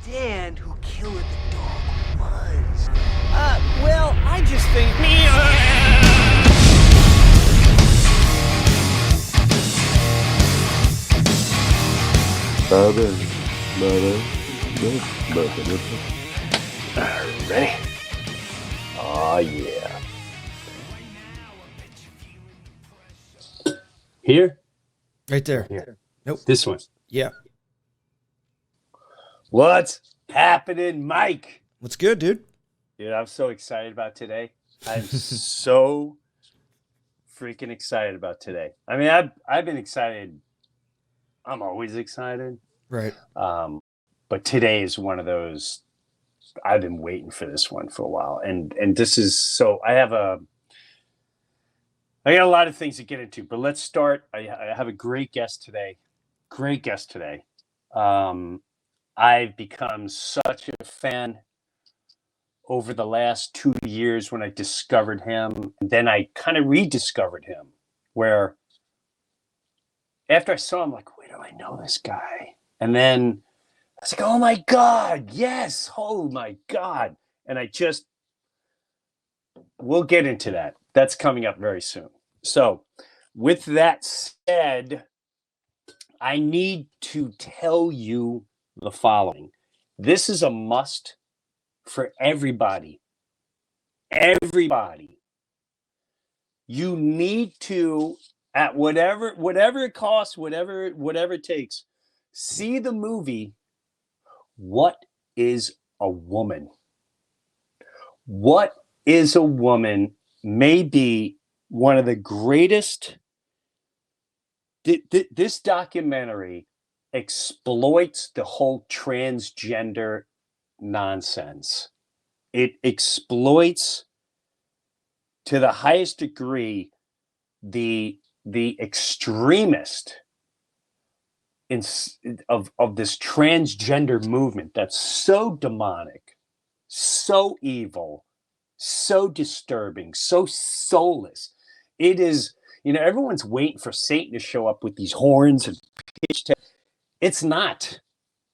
understand who killer the dog was. Well, I just think... Ready? Oh, yeah. Here? Right there. Here. Nope. This one. Yeah. What's happening, Mike? What's good, dude? Dude, I'm so excited about today. I'm so freaking excited about today. I mean, I've been excited. I'm always excited. Right. But today is one of those. I've been waiting for this one for a while, and this is so. I got a lot of things to get into, but let's start. I have a great guest today. I've become such a fan over the last 2 years when I discovered him. And then I kind of rediscovered him, where after I saw him, like, wait, do I know this guy? And then I was like, oh my God, yes, oh my God. And we'll get into that. That's coming up very soon. So with that said, I need to tell you the following. This is a must for everybody. Everybody. You need to, at whatever it costs, whatever it takes, see the movie What is a Woman? What is a Woman may be one of the greatest. This documentary exploits the whole transgender nonsense. It exploits to the highest degree the extremist of this transgender movement that's so demonic, so evil, so disturbing, so soulless. It is, everyone's waiting for Satan to show up with these horns and pitch. It's not.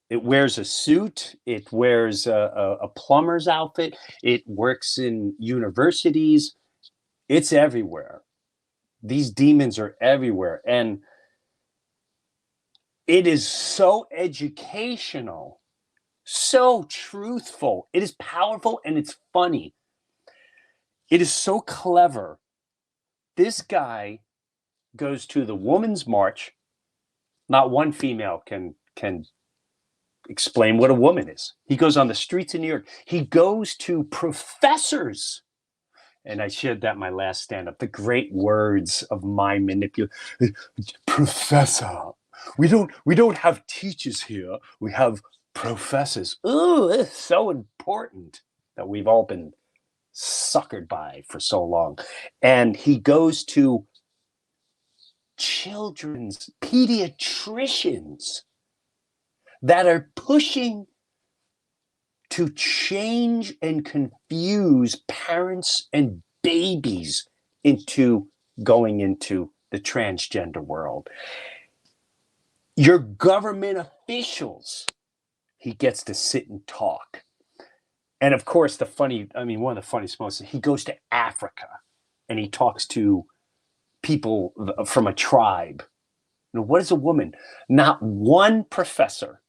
It wears a suit. It wears a plumber's outfit. It works in universities. It's everywhere. These demons are everywhere. And it is so educational, so truthful. It is powerful and it's funny. It is so clever. This guy goes to the Women's March. Not one female can explain what a woman is. He goes on the streets of New York. He goes to professors. And I shared that in my last stand-up. The great words of my manipulation. Professor. We don't have teachers here. We have professors. Ooh, it's so important that we've all been suckered by for so long. And he goes to children's pediatricians that are pushing to change and confuse parents and babies into going into the transgender world. Your government officials, he gets to sit and talk. And of course, one of the funniest moments, he goes to Africa and he talks to people from a tribe. What is a woman? Not one professor,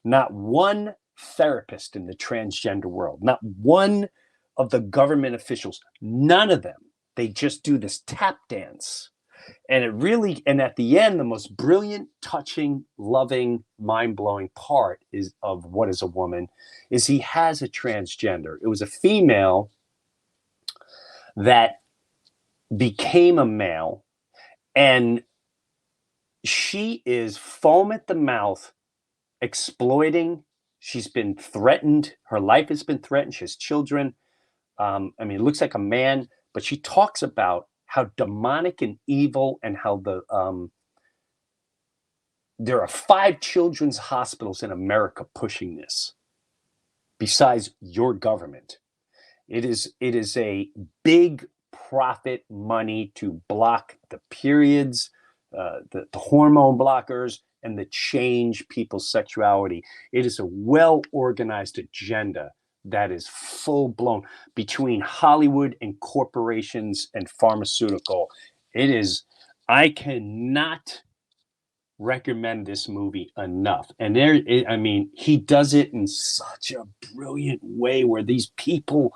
not one therapist in the transgender world, not one of the government officials, none of them. They just do this tap dance. And at the end, the most brilliant, touching, loving, mind-blowing part of What is a Woman is he has a transgender. It was a female that became a male, and she is foam at the mouth, exploiting. She's been threatened. Her life has been threatened. She has children. It looks like a man, but she talks about how demonic and evil, and how there are 5 children's hospitals in America pushing this, besides your government. It is a big profit money to block the periods, the hormone blockers, and to change people's sexuality. It is a well-organized agenda that is full-blown between Hollywood and corporations and pharmaceutical. It is, I cannot recommend this movie enough. And he does it in such a brilliant way where these people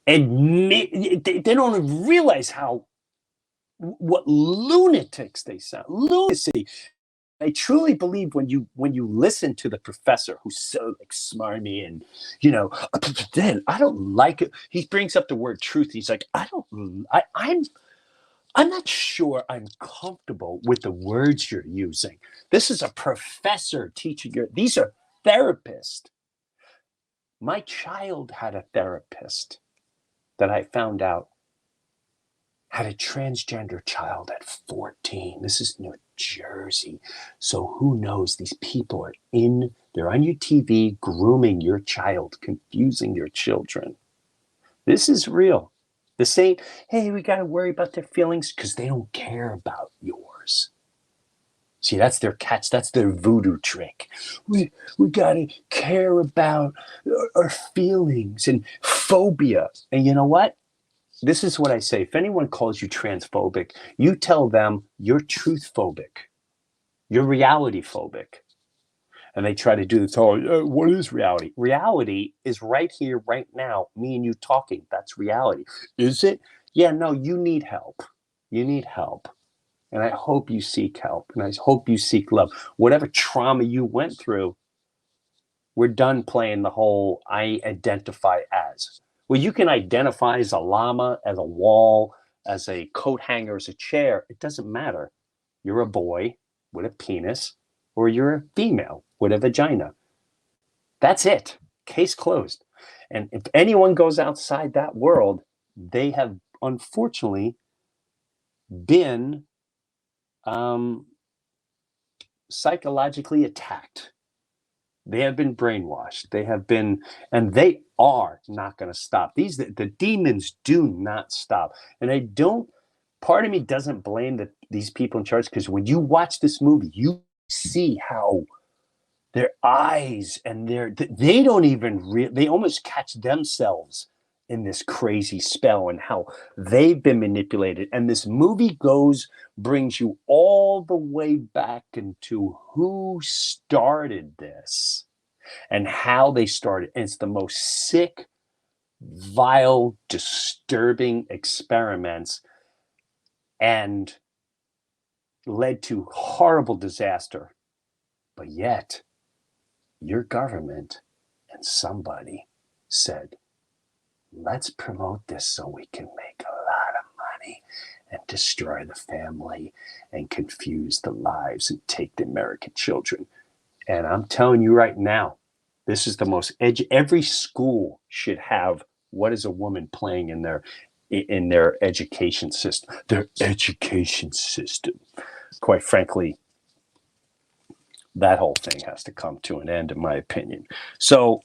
admit, they don't even realize what lunatics they sound. Lunacy. I truly believe when you listen to the professor who's so like smarmy and then I don't like it. He brings up the word truth. He's like, I'm not sure I'm comfortable with the words you're using. This is a professor teaching you. These are therapists. My child had a therapist that I found out had a transgender child at 14. This is New Jersey. So who knows? These people they're on your TV, grooming your child, confusing your children. This is real. The same, hey, we got to worry about their feelings because they don't care about yours. See, that's their catch. That's their voodoo trick. We got to care about our feelings and phobia. And you know what? This is what I say. If anyone calls you transphobic, you tell them you're truth phobic. You're reality phobic. And they try to do this whole, what is reality? Reality is right here, right now, me and you talking. That's reality. Is it? Yeah, no, you need help. You need help. And I hope you seek help. And I hope you seek love. Whatever trauma you went through, we're done playing the whole I identify as. Well, you can identify as a llama, as a wall, as a coat hanger, as a chair. It doesn't matter. You're a boy with a penis, or you're a female with a vagina. That's it. Case closed. And if anyone goes outside that world, they have unfortunately been psychologically attacked. They have been brainwashed. They have been, and they are not going to stop. The demons do not stop. And part of me doesn't blame these people in charge, because when you watch this movie, you see how their eyes and they don't even they almost catch themselves in this crazy spell and how they've been manipulated. And this movie brings you all the way back into who started this and how they started. And it's the most sick, vile, disturbing experiments and led to horrible disaster. But yet, your government and somebody said, let's promote this so we can make a lot of money and destroy the family and confuse the lives and take the American children. And I'm telling you right now, this is the most every school should have What is a Woman playing in their education system. Their education system. Quite frankly, that whole thing has to come to an end, in my opinion. So,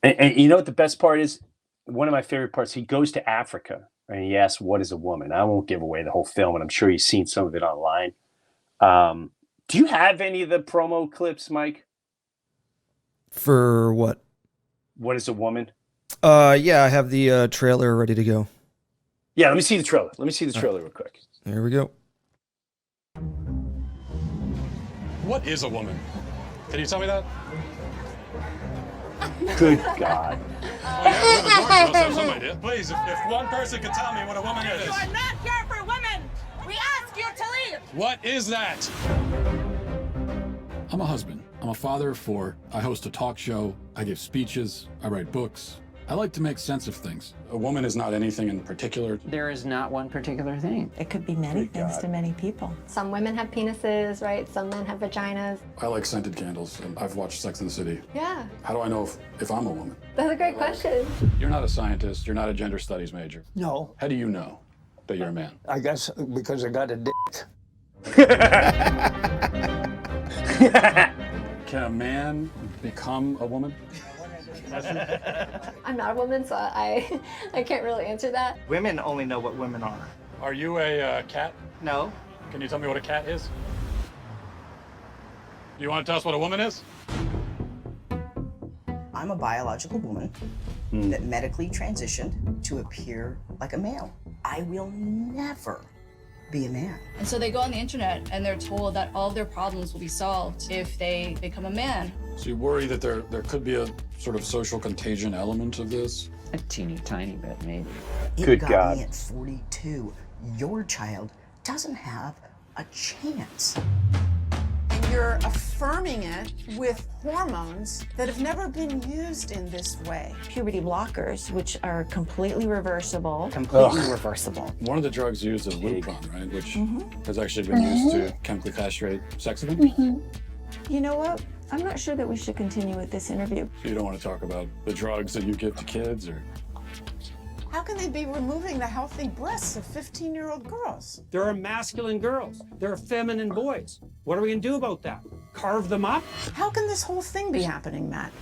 and you know what the best part is? One of my favorite parts, he goes to Africa and he asks, what is a woman? I won't give away the whole film, and I'm sure you've seen some of it online. Do you have any of the promo clips, Mike? For what? What is a woman? Yeah, I have the trailer ready to go. Yeah, let me see the trailer. Real quick. Here we go. What is a woman? Can you tell me that? Good God. Oh, yeah, must have some idea. Please, if one person could tell me what a woman is. You are not here for women! We ask you to leave! What is that? I'm a husband. I'm a father of 4. I host a talk show. I give speeches. I write books. I like to make sense of things. A woman is not anything in particular. There is not one particular thing. It could be many things to many people. Some women have penises, right? Some men have vaginas. I like scented candles, and I've watched Sex and the City. Yeah, How do I know if I'm a woman? that's a great question. You're not a scientist. You're not a gender studies major. No, How do you know that you're a man? I guess because I got a dick. Can a man become a woman? I'm not a woman, so I can't really answer that. Women only know what women are. Are you a cat? No. Can you tell me what a cat is? You want to tell us what a woman is? I'm a biological woman that medically transitioned to appear like a male. I will never be a man. And so they go on the internet and they're told that all of their problems will be solved if they become a man. So you worry that there could be a sort of social contagion element of this? A teeny tiny bit, maybe. It Good got God. me at 42. Your child doesn't have a chance. And you're affirming it with hormones that have never been used in this way. Puberty blockers, which are completely reversible. Completely reversible. One of the drugs used is Lupron, right? Which has actually been used to chemically castrate sex offenders. You know what? I'm not sure that we should continue with this interview. So you don't want to talk about the drugs that you give to kids, or? How can they be removing the healthy breasts of 15-year-old girls? There are masculine girls. There are feminine boys. What are we going to do about that? Carve them up? How can this whole thing be happening, Matt?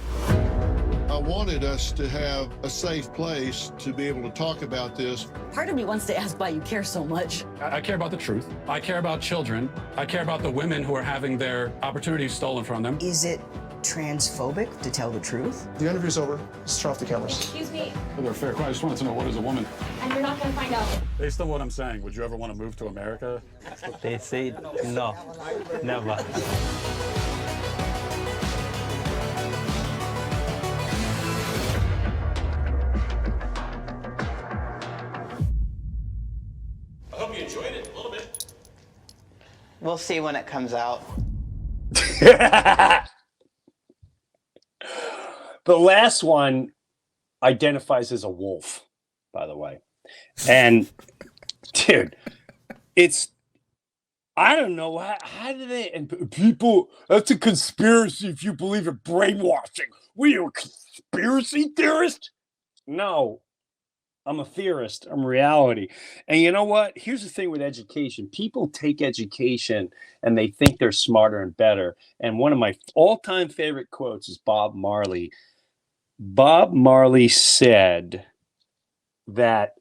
I wanted us to have a safe place to be able to talk about this. Part of me wants to ask why you care so much. I care about the truth. I care about children. I care about the women who are having their opportunities stolen from them. Is it transphobic to tell the truth? The interview's over. Let's turn off the cameras. Excuse me, For their fair cry, I just wanted to know, what is a woman? and you're not gonna find out. Based on what I'm saying, would you ever want to move to America? They say no, never. I hope you enjoyed it a little bit. We'll see when it comes out. The last one identifies as a wolf, by the way. And, dude, I don't know, how do they, and people, that's a conspiracy if you believe in brainwashing. Were you a conspiracy theorist? No, I'm a theorist. I'm reality. And you know what? Here's the thing with education. People take education and they think they're smarter and better. And one of my all-time favorite quotes is Bob Marley. Bob Marley said that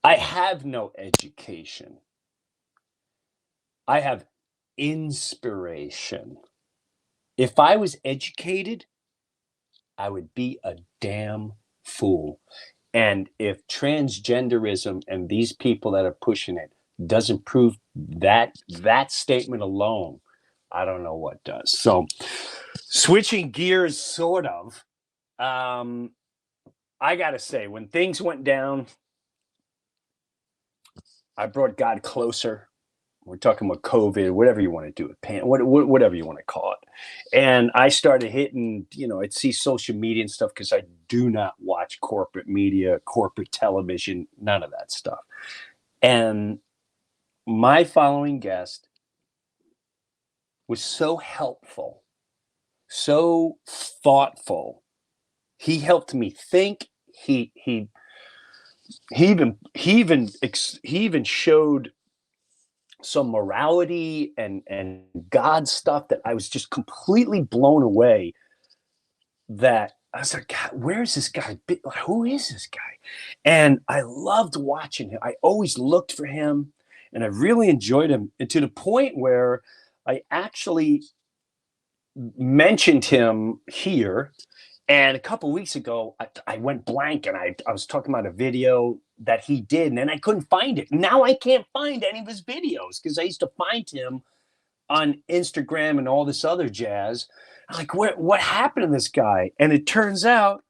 I have no education. I have inspiration. If I was educated, I would be a damn fool. And if transgenderism and these people that are pushing it doesn't prove that statement alone, I don't know what does. So switching gears, sort of, I got to say, when things went down, I brought God closer. We're talking about COVID, whatever you want to do it, whatever you want to call it. And I started hitting, I'd see social media and stuff because I do not watch corporate media, corporate television, none of that stuff. And my following guest was so helpful, so thoughtful. He helped me think. He even showed some morality and God stuff that I was just completely blown away. That I was like, God, where is this guy? Who is this guy? And I loved watching him. I always looked for him, and I really enjoyed him, and to the point where I actually mentioned him here. And a couple of weeks ago, I went blank, and I was talking about a video that he did, and then I couldn't find it. Now I can't find any of his videos because I used to find him on Instagram and all this other jazz. I'm like, what happened to this guy? And it turns out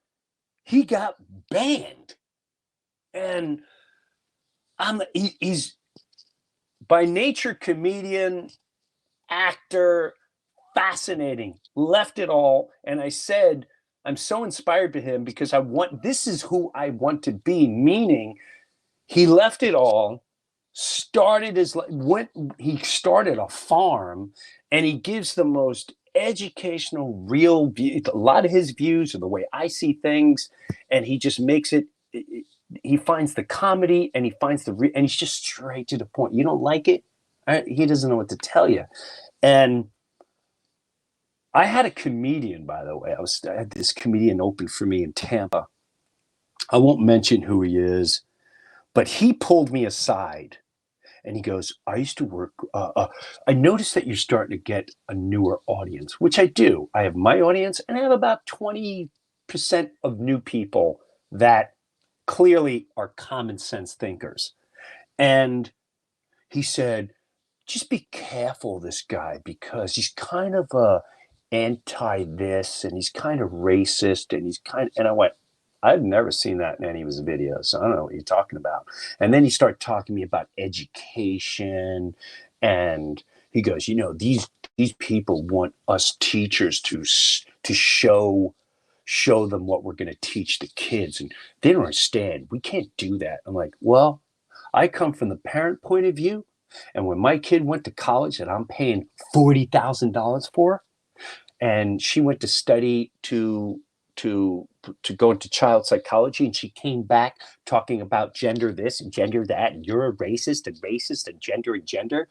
he got banned. And he's by nature comedian, actor, fascinating, left it all. And I said, I'm so inspired by him because this is who I want to be, meaning he left it all, started he started a farm, and he gives the most educational, real view. A lot of his views are the way I see things, and he just makes it, he finds the comedy, and he finds and he's just straight to the point. You don't like it? He doesn't know what to tell you. And I had a comedian, by the way. I had this comedian open for me in Tampa. I won't mention who he is, but he pulled me aside And he goes, I used to work, I noticed that you're starting to get a newer audience, which I do. I have my audience, and I have about 20% of new people that clearly are common sense thinkers. And he said, just be careful of this guy because he's kind of anti this and he's kind of racist and I went, I've never seen that in any of his videos. So I don't know what you're talking about. And then he started talking to me about education, and he goes, these people want us teachers to show them what we're going to teach the kids, and they don't understand. We can't do that. I'm like, well, I come from the parent point of view, and when my kid went to college that I'm paying $40,000 for, and she went to study to go into child psychology, and she came back talking about gender this and gender that, and you're a racist and gender.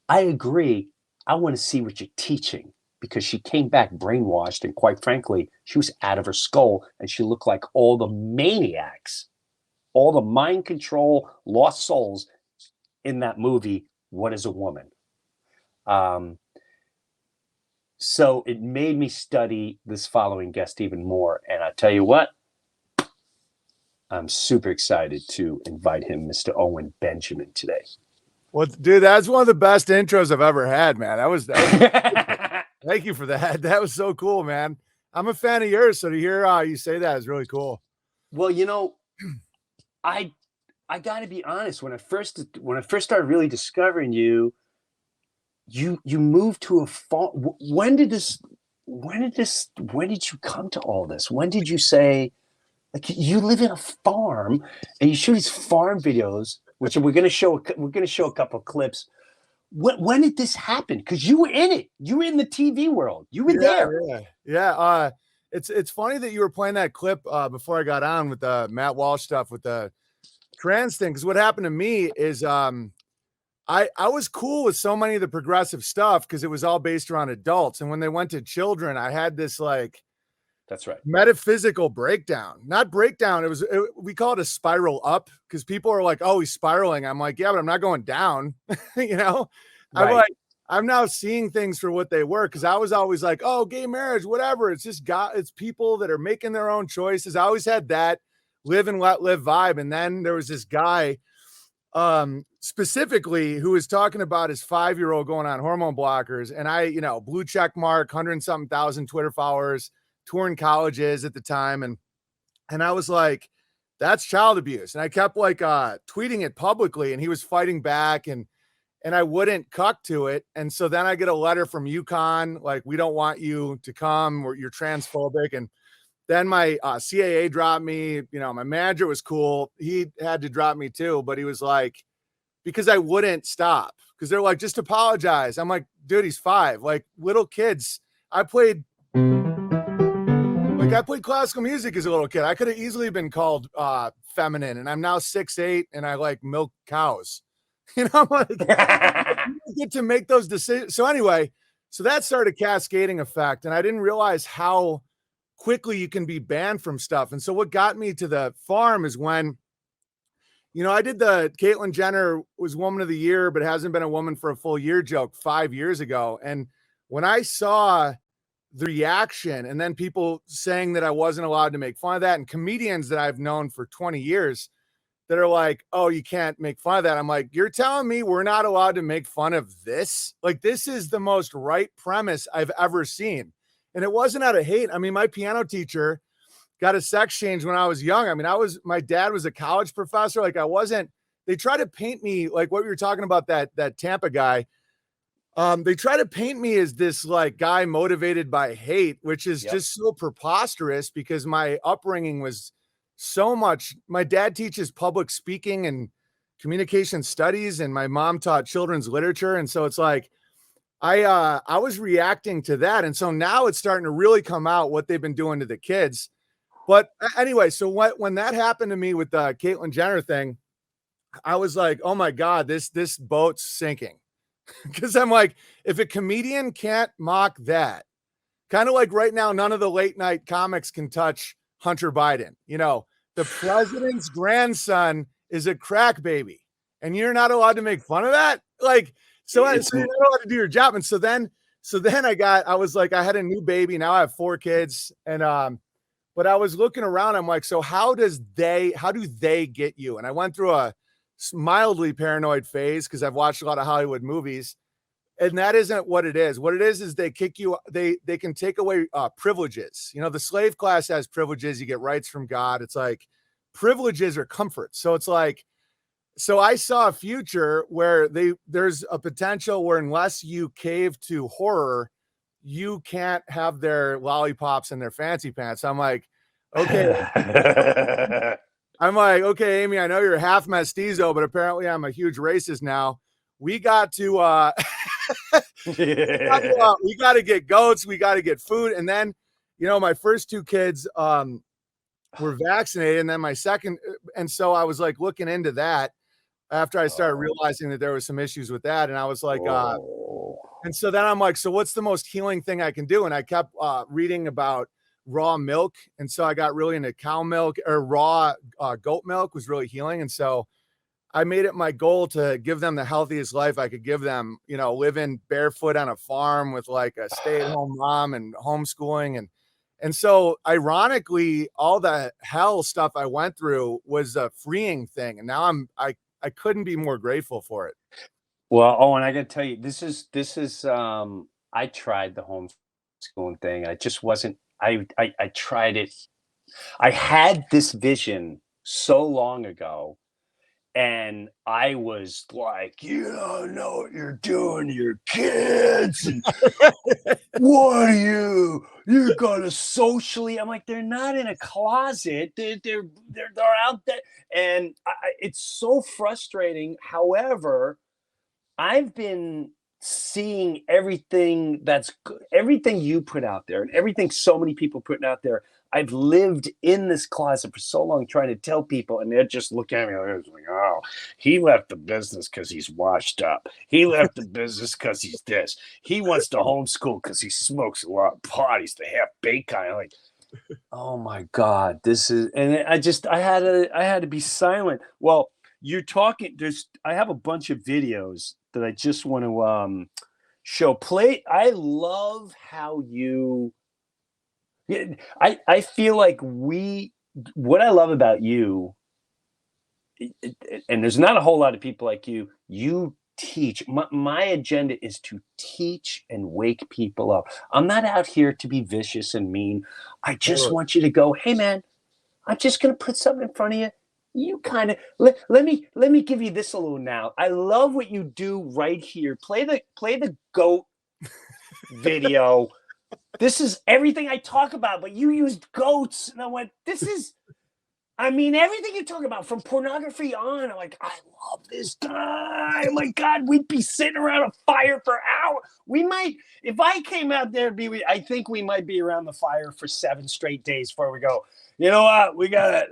I agree. I want to see what you're teaching, because she came back brainwashed, and quite frankly, she was out of her skull, and she looked like all the maniacs, all the mind control lost souls in that movie, What is a Woman? So it made me study this following guest even more. And I tell you what, I'm super excited to invite him, Mr. Owen Benjamin, today. Well, dude, that's one of the best intros I've ever had, man. That was thank you for that. That was so cool, man. I'm a fan of yours, so to hear you say that is really cool. Well, I got to be honest. When I first started really discovering you moved to a farm. When did you come to all this? When did you say, like, you live in a farm and you shoot these farm videos, which we're going to show a couple of clips. When did this happen? Because you were in it. You were in the TV world. You were there. Yeah. It's funny that you were playing that clip before I got on with the Matt Walsh stuff with the trans thing. Because what happened to me is I was cool with so many of the progressive stuff because it was all based around adults. And when they went to children, I had this that's right, metaphysical breakdown. Not breakdown. We call it a spiral up because people are like, oh, he's spiraling. I'm like, yeah, but I'm not going down. Right. I'm now seeing things for what they were, because I was always like, oh, gay marriage, whatever. It's just it's people that are making their own choices. I always had that live and let live vibe. And then there was this guy specifically who was talking about his 5-year-old going on hormone blockers. And I, blue check mark, 100-something thousand Twitter followers, touring colleges at the time. And I was like, that's child abuse. And I kept tweeting it publicly, and he was fighting back, and I wouldn't cuck to it. And so then I get a letter from UConn, like, we don't want you to come, or you're transphobic. And then my CAA dropped me. My manager was cool. He had to drop me too, but he was like, because I wouldn't stop, because they're like, just apologize. I'm like, dude, he's 5. Like, little kids. I played classical music as a little kid. I could have easily been called feminine, and I'm now 6'8", and I like milk cows. I'm like, you get to make those decisions. So anyway, that started a cascading effect, and I didn't realize how quickly you can be banned from stuff. And so what got me to the farm is when, I did the Caitlyn Jenner was Woman of the Year, but hasn't been a woman for a full year joke 5 years ago. And when I saw the reaction, and then people saying that I wasn't allowed to make fun of that, and comedians that I've known for 20 years that are like, oh, you can't make fun of that. I'm like, you're telling me we're not allowed to make fun of this? Like, this is the most right premise I've ever seen. And it wasn't out of hate. I mean, my piano teacher got a sex change when I was young. I mean, my dad was a college professor. Like, they try to paint me like what we were talking about, that Tampa guy. They try to paint me as this like guy motivated by hate, which is just so preposterous, because my upbringing was so much. My dad teaches public speaking and communication studies, and my mom taught children's literature. And so it's like, I was reacting to that. And so now it's starting to really come out what they've been doing to the kids. But anyway, so when that happened to me with the Caitlyn Jenner thing, I was like, oh my God, this boat's sinking. Because I'm like, if a comedian can't mock that, kind of like right now, none of the late night comics can touch Hunter Biden. The president's grandson is a crack baby. and you're not allowed to make fun of that. Like, so you're not allowed to do your job. And so then I was like, I had a new baby. Now I have 4 kids. And, but I was looking around. I'm like, so how do they get you? And I went through a mildly paranoid phase because I've watched a lot of Hollywood movies. And that isn't what it is. What it is they kick you. They can take away privileges. You know, the slave class has privileges. You get rights from God. It's like privileges are comfort. So it's like, so I saw a future where there's a potential where unless you cave to horror, you can't have their lollipops and their fancy pants. I'm like, okay. Okay, Amy, I know you're half mestizo, but apparently I'm a huge racist now. We got to we got to get goats, we got to get food. And then, you know, my first 2 kids were vaccinated, and then my second, and so I was like looking into that after I started realizing that there was some issues with that. And I was like, and so then I'm like, so what's the most healing thing I can do? And I kept reading about raw milk. And so I got really into cow milk, or raw goat milk was really healing. And so I made it my goal to give them the healthiest life I could give them, you know, living barefoot on a farm with like a stay-at-home mom and homeschooling. And so ironically, all the hell stuff I went through was a freeing thing. And now I couldn't be more grateful for it. Well, Owen, I got to tell you, this is I tried the homeschooling thing. I just wasn't, I tried it. I had this vision so long ago, and I was like, you don't know what you're doing to your kids. And what are you're going to socially, I'm like, they're not in a closet. They're out there. And it's so frustrating. However, I've been seeing everything everything you put out there and everything so many people putting out there. I've lived in this closet for so long trying to tell people, and they're just looking at me like, oh, he left the business because he's washed up. He left the business because he's this. He wants to homeschool because he smokes a lot of pot. He's the half-baked kind. I'm like, oh my God, this is, and I had to be silent. Well, you're talking, I have a bunch of videos that I just want to show. I love how I feel like what I love about you, and there's not a whole lot of people like you teach. My agenda is to teach and wake people up. I'm not out here to be vicious and mean. I just want you to go, hey man, I'm just going to put something in front of you. You kind of let me give you this a little now. I love what you do right here. Play the goat video. This is everything I talk about, but you used goats, and I went, everything you talk about from pornography on. I'm like, I love this guy. Oh my God, we'd be sitting around a fire for hours. We might, if I came out there, I think we might be around the fire for 7 straight days before we go, you know what?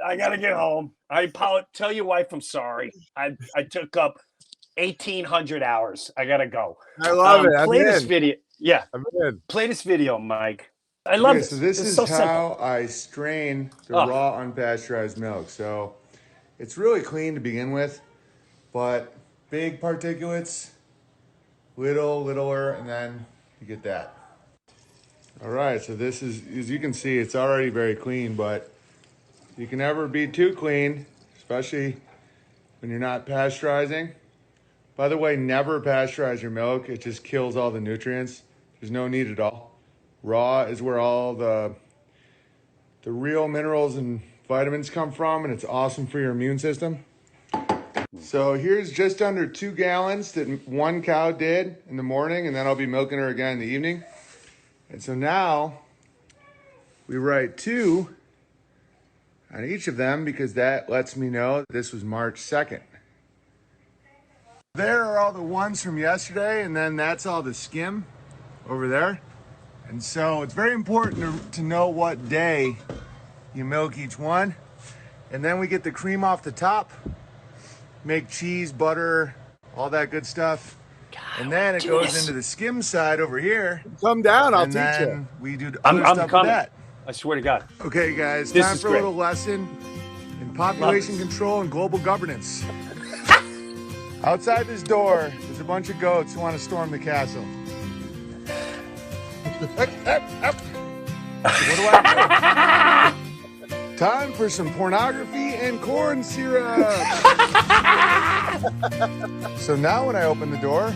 I got to get home. Tell your wife I'm sorry. I took up 1,800 hours. I got to go. I love it. Play this video. Yeah. I'm in. Play this video, Mike. I love it. So this is so how simple. I strain the raw unpasteurized milk. So it's really clean to begin with, but big particulates, littler, and then you get that. All right, so this is, as you can see, it's already very clean, but you can never be too clean, especially when you're not pasteurizing. By the way, never pasteurize your milk. It just kills all the nutrients. There's no need at all. Raw is where all the real minerals and vitamins come from, and it's awesome for your immune system. So here's just under 2 gallons that one cow did in the morning, and then I'll be milking her again in the evening. And so now we write 2 on each of them because that lets me know this was March 2nd. There are all the ones from yesterday, and then that's all the skim over there. And so it's very important to know what day you milk each one. And then we get the cream off the top, make cheese, butter, all that good stuff. And then it goes into the skim side over here. Come down, I'll teach you. We do other stuff with that. I swear to God. Okay, guys, This time is for great. a little lesson in population control and global governance. Outside this door, there's a bunch of goats who want to storm the castle. What do I do? Time for some pornography and corn syrup. So now when I open the door,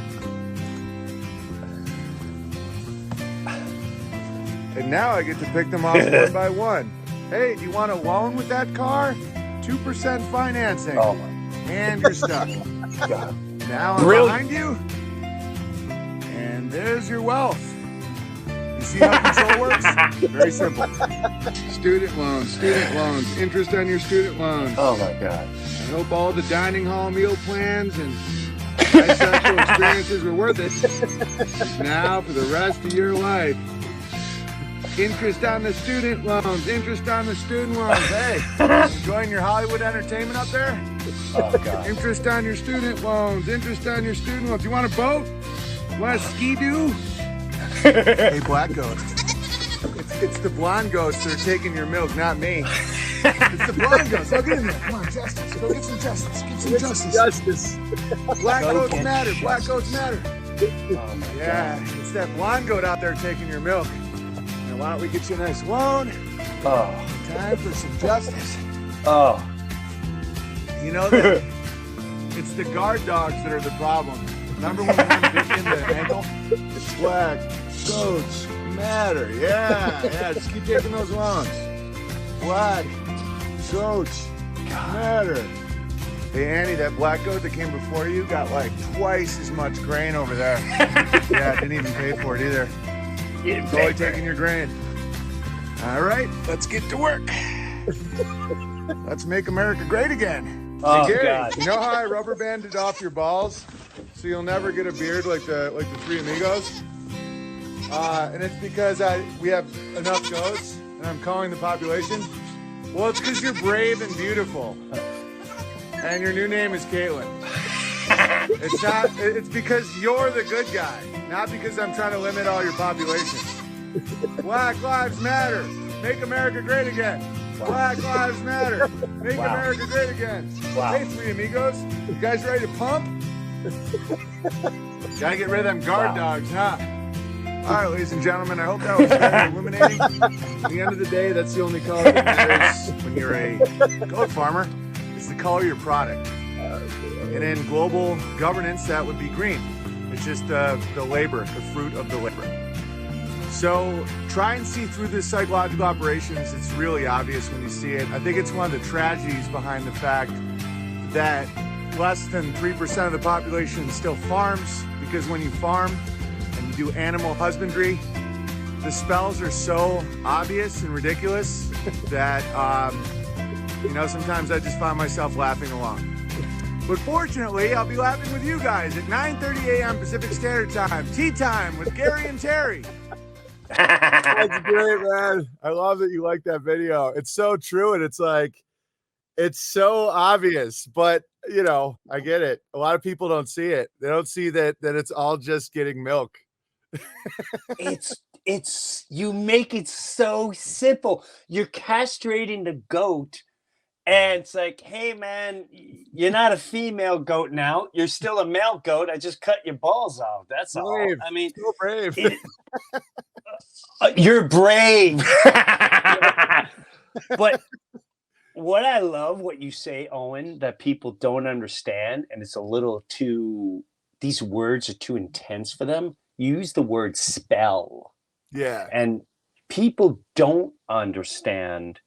and now I get to pick them off one by one. Hey, do you want a loan with that car? 2% financing. Oh my. And you're stuck. God. Now I'm behind you. And there's your wealth. You see how control works? Very simple. Student loans, interest on your student loans. Oh my God. I hope all the dining hall meal plans and nice sexual experiences were worth it. Now for the rest of your life. Interest on the student loans, interest on the student loans. Hey, enjoying your Hollywood entertainment up there? Oh God. Interest on your student loans, interest on your student loans. You want a boat? Want a ski-doo? Hey, black ghost. It's the blonde ghosts that are taking your milk, not me. It's the blonde ghost. I'll get in there. Come on, justice. Go get some justice. Get some justice. Black goats matter. Black goats matter. Oh yeah, it's that blonde goat out there taking your milk. Now, why don't we get you a nice loan? Oh. Time for some justice. Oh. You know that it's the guard dogs that are the problem. Remember when one bit in the ankle? Black goats matter. Yeah, just keep taking those loans. Black goats matter. Hey, Annie, that black goat that came before you got like twice as much grain over there. Yeah, didn't even pay for it either. It's only taking your grain. All right, let's get to work. Let's make America great again. Oh, Gary, God. you know how I rubber banded off your balls so you'll never get a beard like the Three Amigos? And it's because we have enough goats and I'm calling the population. Well, it's because you're brave and beautiful. And your new name is Caitlin. It's because you're the good guy, not because I'm trying to limit all your population. Black Lives Matter. Make America great again. Black Lives Matter. Make America great again. Hey, Three Amigos. You guys ready to pump? Gotta get rid of them guard dogs, huh? All right, ladies and gentlemen, I hope that was very illuminating. At the end of the day, that's the only color that matters when you're a goat farmer. It's the color of your product. And in global governance, that would be green. It's just the labor, the fruit of the labor. So try and see through this psychological operations. It's really obvious when you see it. I think it's one of the tragedies behind the fact that less than 3% of the population still farms, because when you farm and you do animal husbandry, the spells are so obvious and ridiculous that, sometimes I just find myself laughing along. But fortunately, I'll be laughing with you guys at 9:30 a.m. Pacific Standard Time, tea time with Gary and Terry. That's great, man. I love that you like that video. It's so true, and it's so obvious, but I get it. A lot of people don't see it. They don't see that it's all just getting milk. It's you make it so simple. You're castrating the goat, and it's like, hey man, you're not a female goat now. You're still a male goat. I just cut your balls off. That's Brave. all. I mean, So brave. You're brave. But what I love what you say, Owen, that people don't understand, and it's a little too, these words are too intense for them. You use the word spell. Yeah. And people don't understand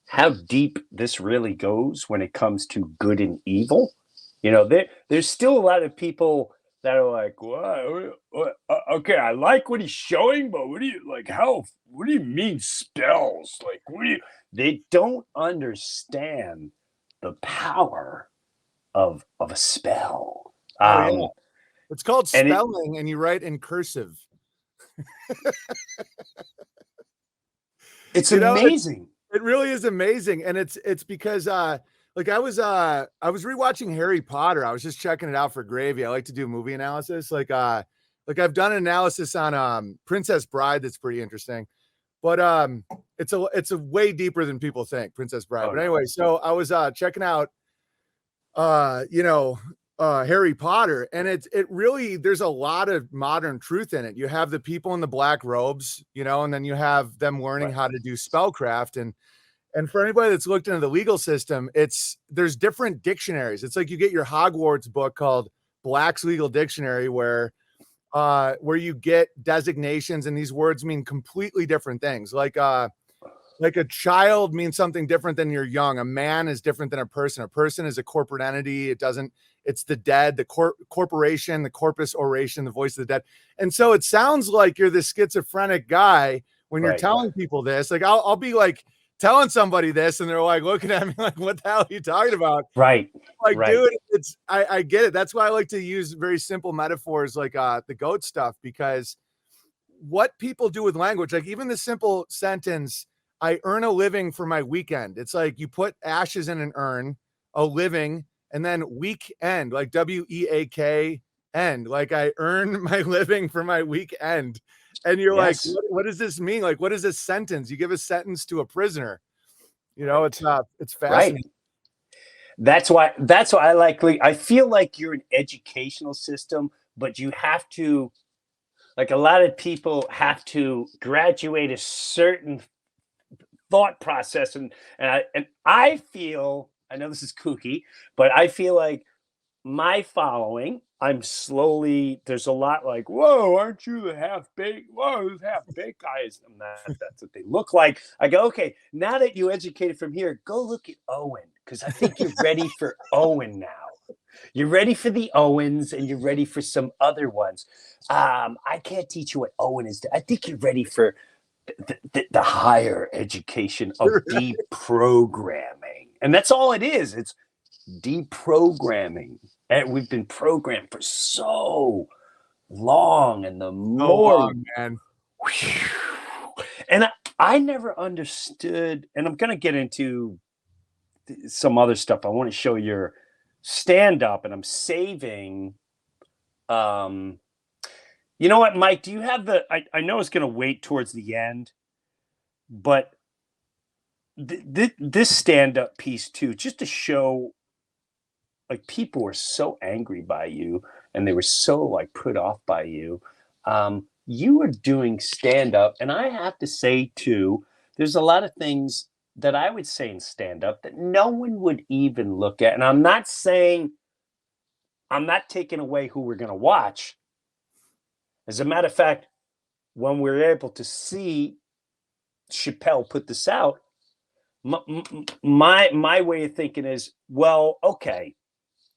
how deep this really goes when it comes to good and evil. There's still a lot of people that are like, well, okay, I like what he's showing, but what do you mean spells? Like, they don't understand the power of a spell. Yeah. It's called spelling, and you write in cursive. It's amazing. It really is amazing. And it's because I was rewatching Harry Potter. I was just checking it out for gravy. I like to do movie analysis. I've done an analysis on Princess Bride that's pretty interesting. But it's a way deeper than people think, Princess Bride. But anyway, so I was checking out Harry Potter. And it really, there's a lot of modern truth in it. You have the people in the black robes, and then you have them learning how to do spellcraft. And for anybody that's looked into the legal system, there's different dictionaries. It's like you get your Hogwarts book called Black's Legal Dictionary, where you get designations, and these words mean completely different things. Like a child means something different than you're young. A man is different than a person. A person is a corporate entity. It's the dead, the corporation, the corpus oration, the voice of the dead. And so it sounds like you're this schizophrenic guy when you're telling people this. Like I'll be like telling somebody this, and they're like looking at me like, what the hell are you talking about? Right. Like, dude, I get it. That's why I like to use very simple metaphors like the goat stuff, because what people do with language, like even the simple sentence, I earn a living for my weekend. It's like you put ashes in an urn, a living, and then weekend, like WEAKend, like I earn my living for my weekend. And you're like, what does this mean? Like, what is this sentence? You give a sentence to a prisoner. It's fascinating. Right. That's why I feel like you're an educational system, but you have to, like a lot of people have to graduate a certain thought process. And I feel, I know this is kooky, but I feel like my following, there's a lot like, whoa, aren't you the half-baked? Whoa, those half-baked guys. That's what they look like. I go, okay, now that you educated from here, go look at Owen, because I think you're ready for Owen now. You're ready for the Owens, and you're ready for some other ones. I can't teach you what Owen is. I think you're ready for the higher education of deprogramming. And that's all it is. It's deprogramming. And we've been programmed for so long, and the more man. And I never understood, and I'm going to get into some other stuff. I want to show your stand-up, and I'm saving. You know what, Mike? Do you have I know it's going to wait towards the end, but this stand-up piece too, just to show, like, people were so angry by you, and they were so like put off by you. You were doing stand-up, and I have to say too, there's a lot of things that I would say in stand-up that no one would even look at. And I'm not taking away who we're going to watch. As a matter of fact, when we're able to see Chappelle put this out, my way of thinking is, well, okay,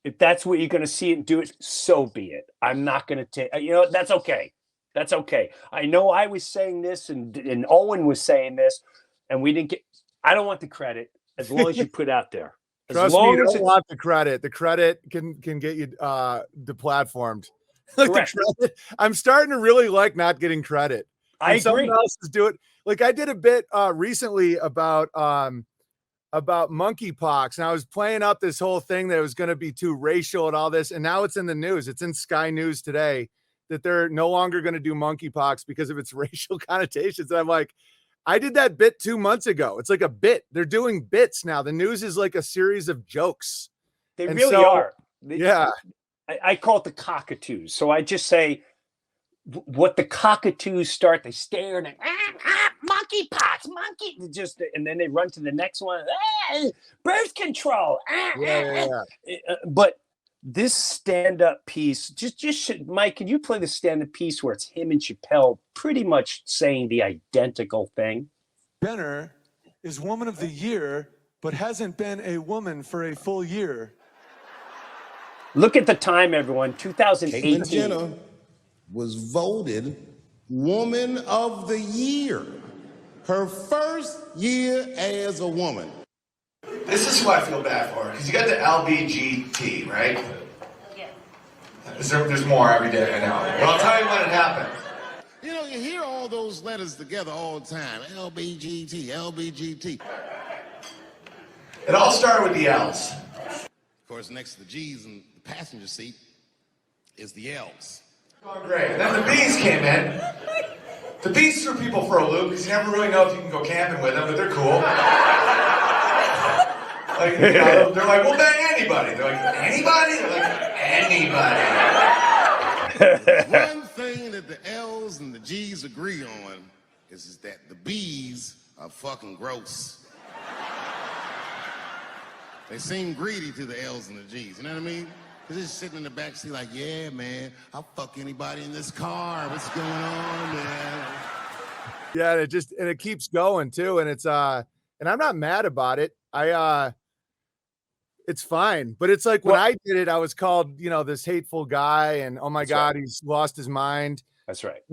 if that's what you're going to see and do it, so be it. I'm not going to take, that's okay. That's okay. I know I was saying this and Owen was saying this, and we didn't get, I don't want the credit as long as you put out there. Trust me, you don't want the credit. The credit can get you deplatformed. Like I'm starting to really like not getting credit. I agree. Someone else is doing. Like I did a bit recently about monkeypox, and I was playing up this whole thing that it was going to be too racial and all this, and now it's in the news. It's in Sky News today that they're no longer going to do monkeypox because of its racial connotations. And I'm like, I did that bit 2 months ago. It's like a bit. They're doing bits now. The news is like a series of jokes. They really are. Yeah. I call it the cockatoos. So I just say what the cockatoos start, they stare and monkeypox, and then they run to the next one. Birth control. But this stand-up piece, Mike, can you play the stand-up piece where it's him and Chappelle pretty much saying the identical thing? Jenner is Woman of the Year, but hasn't been a woman for a full year. Look at the time, everyone. 2018. Caitlyn Jenner was voted Woman of the Year. Her first year as a woman. This is who I feel bad for, because you got the LBGT, right? Yeah. There's more every day, I know. But I'll tell you when it happened. You know, you hear all those letters together all the time. LBGT, LBGT. It all started with the L's. Of course, next to the G's in the passenger seat is the L's. Oh, great. And then the B's came in. The B's threw people for a loop, because you never really know if you can go camping with them, but they're cool. They're like, well, bang anybody. They're like, anybody? They're like, anybody. One thing that the L's and the G's agree on is that the B's are fucking gross. They seem greedy to the L's and the G's, you know what I mean? They're just sitting in the back seat like, yeah, man, I'll fuck anybody in this car. What's going on, man? Yeah, it keeps going too. And it's and I'm not mad about it. It's fine. But it's like when I did it, I was called, this hateful guy, and oh my God, he's lost his mind. That's right.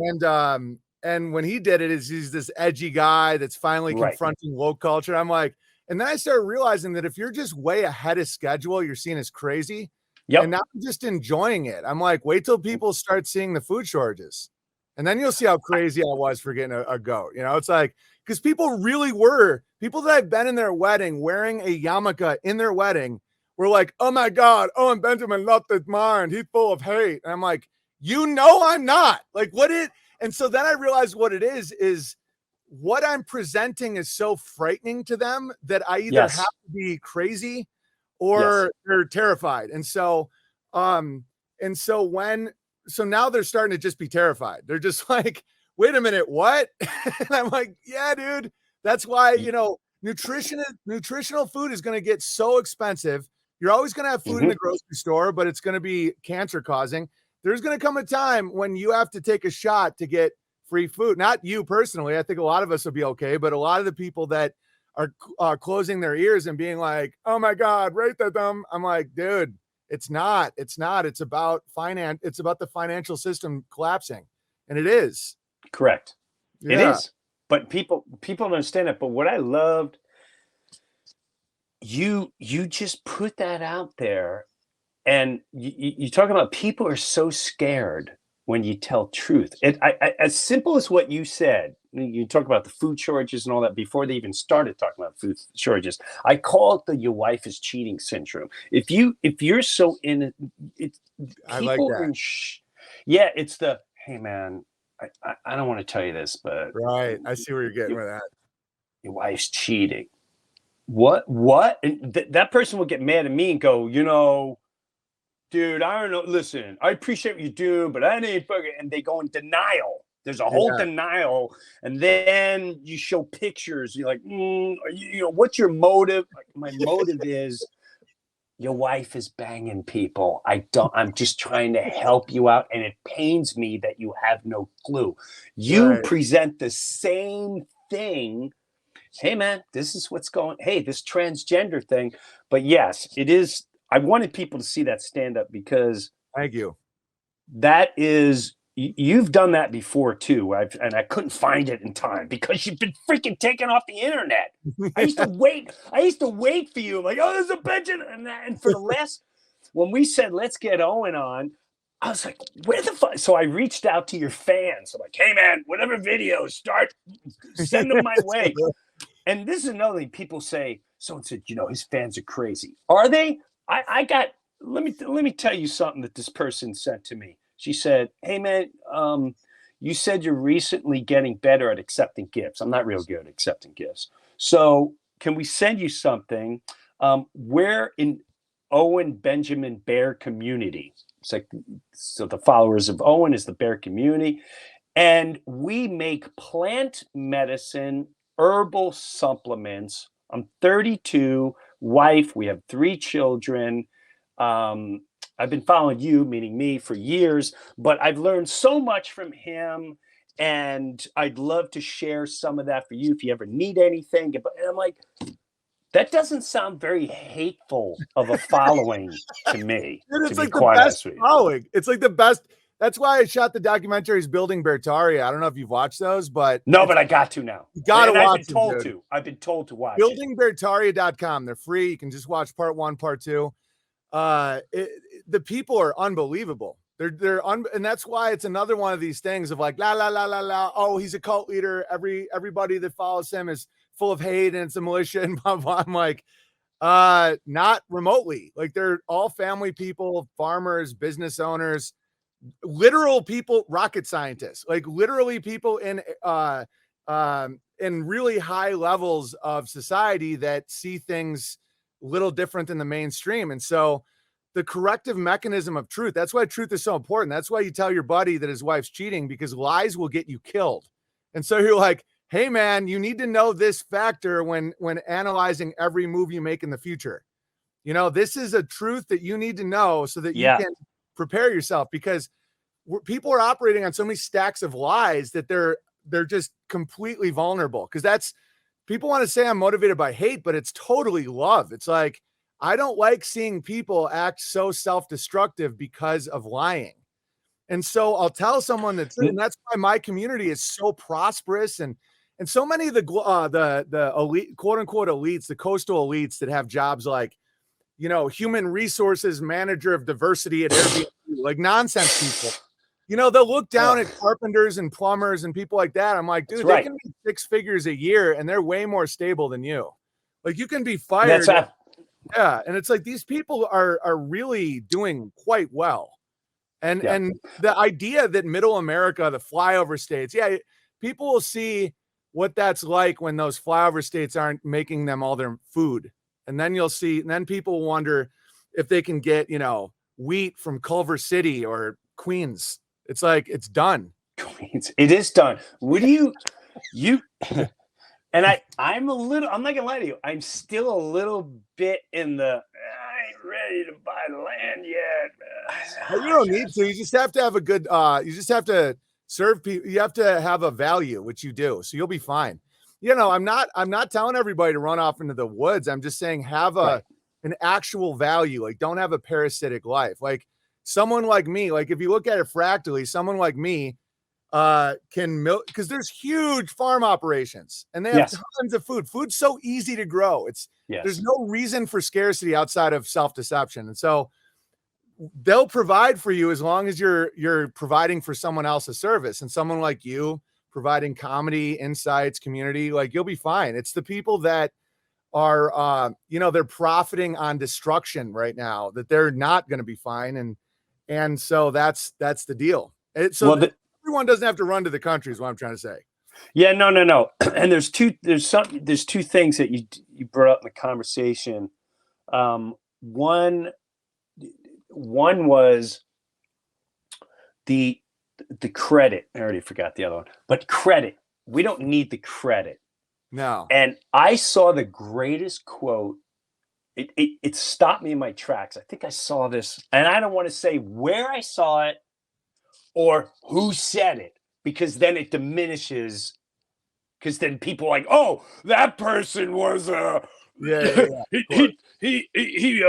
And when he did it, he's this edgy guy that's finally confronting woke culture. I'm like, and then I started realizing that if you're just way ahead of schedule, you're seen as crazy. Yep. And now I'm just enjoying it. I'm like, wait till people start seeing the food shortages. And then you'll see how crazy I was for getting a goat. It's like, because people that I've been in their wedding wearing a yarmulke in their wedding were like, oh my God, Owen Benjamin lost his mind. He's full of hate. And I'm like, I'm not. Like, and so then I realized what it is what I'm presenting is so frightening to them that I either have to be crazy or they're terrified. And so, so now they're starting to just be terrified. They're just like, wait a minute, what? And I'm like, yeah, dude, that's why, nutritional food is going to get so expensive. You're always going to have food in the grocery store, but it's going to be cancer causing. There's going to come a time when you have to take a shot to get free food. Not you personally. I think a lot of us will be okay, but a lot of the people that are closing their ears and being like, oh my God, rate them. I'm like, dude, it's not. It's about finance. It's about the financial system collapsing. And it is. Correct. Yeah. It is. But people don't understand it. But what I loved, you just put that out there, and you talk about people are so scared when you tell truth. As simple as what you said, you talk about the food shortages and all that before they even started talking about food shortages. I call it the "your wife is cheating" syndrome. If you're so in it, I like that. It's the, hey man, I don't want to tell you this, but right, I see where you're getting with that. Your wife's cheating. What? And that person will get mad at me and go, dude, I don't know. Listen, I appreciate what you do, but I ain't fucking. And they go in denial. There's a whole denial, and then you show pictures. You're like, what's your motive? Like, my motive is your wife is banging people. I'm just trying to help you out, and it pains me that you have no clue. You present the same thing. Hey man, this is what's going. Hey, this transgender thing. But yes, it is. I wanted people to see that stand up because thank you. That is, you've done that before too. And I couldn't find it in time because you've been freaking taken off the internet. I used to wait for you. I'm like, oh, there's a pigeon. And for the last, when we said, let's get Owen on, I was like, where the fuck? So I reached out to your fans. I'm like, hey man, whatever videos, send them my way. And this is another thing people say, someone said, his fans are crazy. Are they? Let me tell you something that this person sent to me. She said, hey man, you said you're recently getting better at accepting gifts. I'm not real good at accepting gifts. So can we send you something? We're in Owen Benjamin Bear Community. It's like, so the followers of Owen is the Bear Community. And we make plant medicine, herbal supplements. I'm 32, wife. We have 3 children. I've been following you, meaning me, for years, but I've learned so much from him, and I'd love to share some of that for you if you ever need anything. And I'm like, that doesn't sound very hateful of a following to me. Dude, it's like the best following. It's like the best. That's why I shot the documentaries Building Bertaria. I don't know if you've watched those, but but I got to now. You got to watch them. I've been told to watch. BuildingBertaria.com. They're free. You can just watch part 1, part 2. The people are unbelievable. And that's why it's another one of these things of like, la, la, la, la, la. Oh, he's a cult leader. Everybody that follows him is full of hate and it's a militia and blah, blah. I'm like, not remotely. Like, they're all family people, farmers, business owners, literal people, rocket scientists, like literally people in really high levels of society that see things little different than the mainstream. And so the corrective mechanism of truth, that's why truth is so important. That's why you tell your buddy that his wife's cheating, because lies will get you killed. And so you're like, hey man, you need to know this factor when analyzing every move you make in the future. You know, this is a truth that you need to know so that you can prepare yourself, because people are operating on so many stacks of lies that they're just completely vulnerable. Because that's, people want to say I'm motivated by hate, but it's totally love. It's like, I don't like seeing people act so self-destructive because of lying. And so I'll tell someone the truth, and that's why my community is so prosperous, and so many of the elite, quote unquote elites, the coastal elites that have jobs like, you know, human resources manager of diversity at Airbnb, like nonsense people. You know, they'll look down at carpenters and plumbers and people like that. I'm like, dude, they can make 6 figures a year and they're way more stable than you. Like, you can be fired. Yeah. And it's like, these people are really doing quite well. And the idea that middle America, the flyover states, people will see what that's like when those flyover states aren't making them all their food. And then you'll see, and then people wonder if they can get, you know, wheat from Culver City or Queens. It's like, it's done. Queens. It is done. What do you, and I'm not gonna lie to you, I'm still a little bit in the, I ain't ready to buy the land yet. Well, you don't need to. You just have to have a good, you just have to serve people. You have to have a value, which you do. So you'll be fine. You know, I'm not telling everybody to run off into the woods. I'm just saying, have an actual value. Like, don't have a parasitic life. Like, someone like me, like if you look at it fractally, someone like me can milk, because there's huge farm operations and they have tons of food. Food's so easy to grow. There's no reason for scarcity outside of self-deception. And so they'll provide for you as long as you're providing for someone else's service. And someone like you providing comedy, insights, community, like, you'll be fine. It's the people that are, you know, they're profiting on destruction right now that they're not going to be fine. And so that's the deal. Everyone doesn't have to run to the country is what I'm trying to say. Yeah, no. And there's two things that you brought up in the conversation. One was the credit. I already forgot the other one, but credit. We don't need the credit. No. And I saw the greatest quote. It stopped me in my tracks. I think I saw this, and I don't want to say where I saw it or who said it, because then it diminishes. Because then people are like, oh, that person was he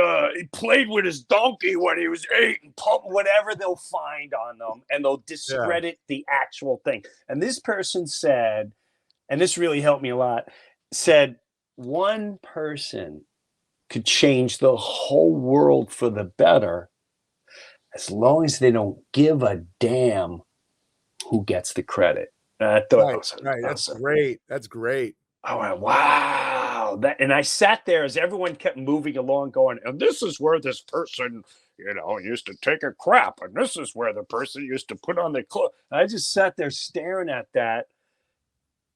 played with his donkey when he was 8 and whatever they'll find on them, and they'll discredit the actual thing. And this person said, and this really helped me a lot, said one person could change the whole world for the better as long as they don't give a damn who gets the credit. And I thought, that's great. That's great. I went, wow. And I sat there as everyone kept moving along going, and this is where this person, you know, used to take a crap. And this is where the person used to put on their clothes. I just sat there staring at that.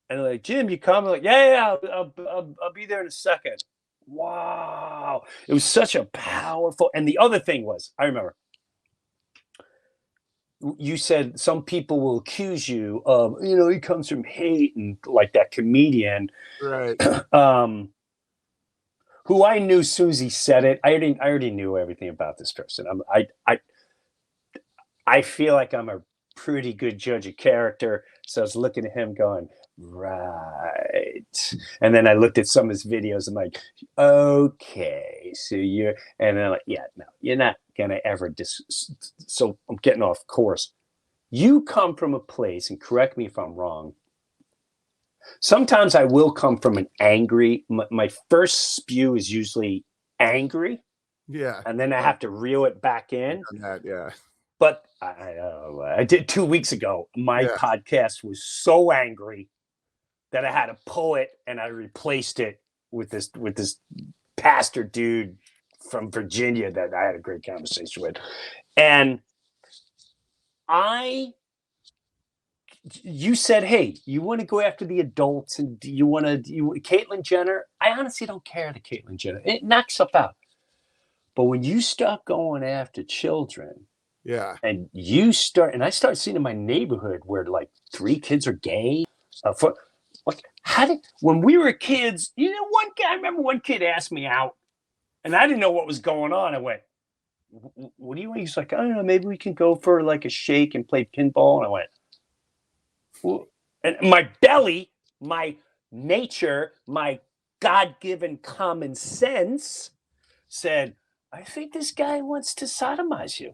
And they're like, Jim, you come? I'm like, yeah, I'll be there in a second. Wow. It was such a powerful. And the other thing was, I remember, you said some people will accuse you of, you know, he comes from hate, and like that comedian, right? Who I knew as soon as he said it. I already knew everything about this person. I feel like I'm a pretty good judge of character, so I was looking at him going, right. And then I looked at some of his videos. I'm like, okay, so and then I'm like, yeah, no, you're not gonna ever so I'm getting off course. You come from a place, and correct me if I'm wrong, sometimes I will come from an angry, my first spew is usually angry, and then I have to reel it back in. But I did 2 weeks ago, my podcast was so angry that I had to pull it, and I replaced it with this pastor dude from Virginia that I had a great conversation with. And I you said, hey, you want to go after the adults and Caitlyn Jenner? I honestly don't care, the Caitlyn Jenner. It knocks stuff out. But when you start going after children, yeah, and I start seeing in my neighborhood where like 3 kids are gay. When we were kids, I remember one kid asked me out, and I didn't know what was going on. I went, what do you want? He's like, I don't know, maybe we can go for like a shake and play pinball. And I went, well, and my belly, my nature, my God-given common sense said, I think this guy wants to sodomize you.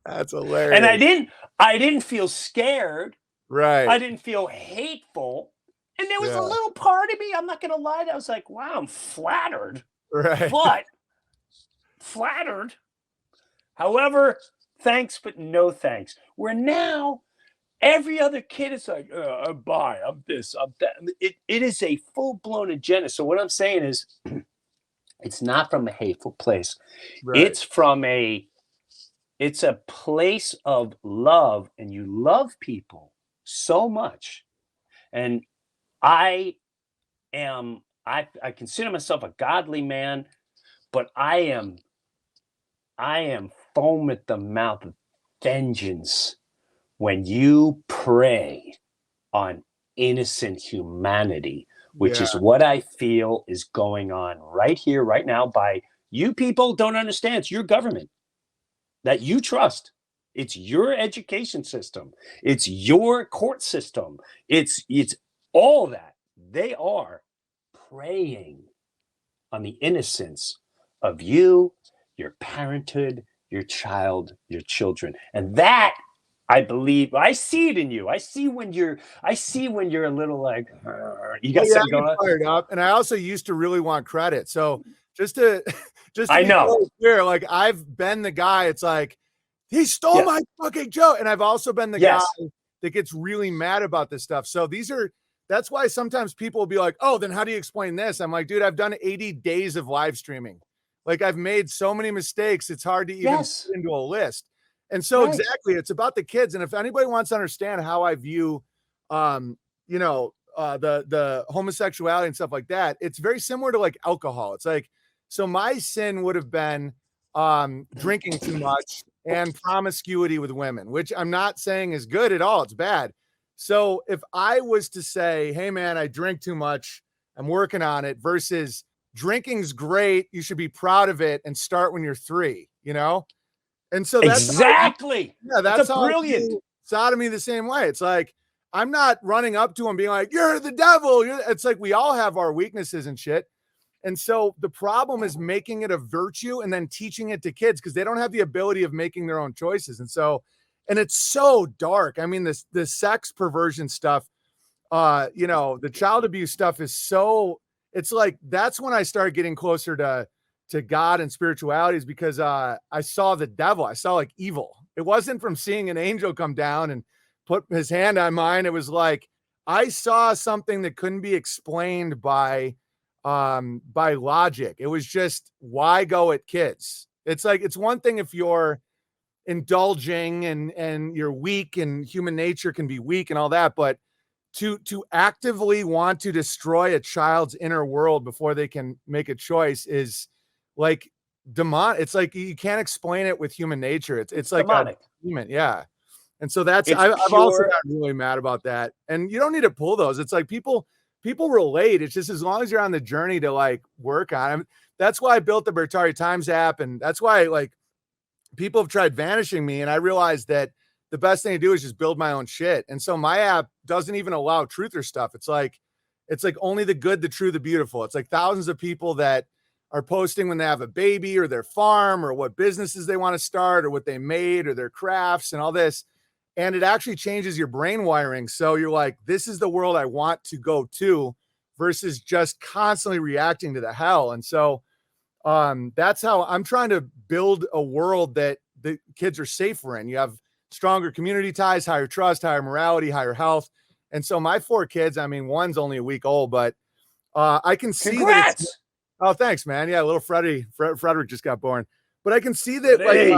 That's hilarious. And I didn't feel scared. Right. I didn't feel hateful. And there was a little part of me, I'm not going to lie, I was like, wow, I'm flattered. Right. But flattered. However, thanks, but no thanks. Where now every other kid is like, I'm bi, I'm this, I'm that. It is a full-blown agenda. So what I'm saying is, it's not from a hateful place. Right. It's a place of love, and you love people so much. And I consider myself a godly man, but I am foam at the mouth of vengeance when you prey on innocent humanity, which is what I feel is going on right here, right now, by you people don't understand. It's your government that you trust. It's your education system. It's your court system. It's all that. They are preying on the innocence of you, your parenthood, your child, your children. And that, I believe, I see it in you. I see when you're a little like, you got something going on. Fired up. And I also used to really want credit. So just to I know. Clear, like I've been the guy, it's like, he stole my fucking joke. And I've also been the guy that gets really mad about this stuff. So that's why sometimes people will be like, oh, then how do you explain this? I'm like, dude, I've done 80 days of live streaming. Like I've made so many mistakes. It's hard to even put into a list. And so exactly, it's about the kids. And if anybody wants to understand how I view, the homosexuality and stuff like that, it's very similar to like alcohol. It's like, so my sin would have been drinking too much and promiscuity with women, which I'm not saying is good at all. It's bad. So if I was to say, hey man, I drink too much, I'm working on it, versus drinking's great, you should be proud of it and start when you're 3, And so that's exactly. That's how brilliant. Sodomy the same way. It's like, I'm not running up to him being like, you're the devil. It's like, we all have our weaknesses and shit. And so the problem is making it a virtue and then teaching it to kids, because they don't have the ability of making their own choices. And it's so dark. I mean, the sex perversion stuff, the child abuse stuff is so, it's like, that's when I started getting closer to God and spirituality, is because I saw the devil. I saw like evil. It wasn't from seeing an angel come down and put his hand on mine. It was like, I saw something that couldn't be explained by logic. It was just, why go at kids? It's like, it's one thing if you're indulging and you're weak, and human nature can be weak and all that, but to actively want to destroy a child's inner world before they can make a choice is like demonic. It's like, you can't explain it with human nature. It's like demonic. Demon, yeah. And so that's, I've also gotten really mad about that. And you don't need to pull those. It's like people relate. It's just, as long as you're on the journey to like work on them. That's why I built the Bertari Times app. And that's why like people have tried vanishing me. And I realized that the best thing to do is just build my own shit. And so my app doesn't even allow truther stuff. It's like only the good, the true, the beautiful. It's like thousands of people that are posting when they have a baby or their farm or what businesses they want to start or what they made or their crafts and all this. And it actually changes your brain wiring. So you're like, this is the world I want to go to, versus just constantly reacting to the hell. And so that's how I'm trying to build a world that the kids are safer in. You have stronger community ties, higher trust, higher morality, higher health. And so my 4 kids, I mean, one's only a week old, but I can see Congrats! that. Oh, thanks, man. Yeah, little Frederick just got born. But I can see that, like,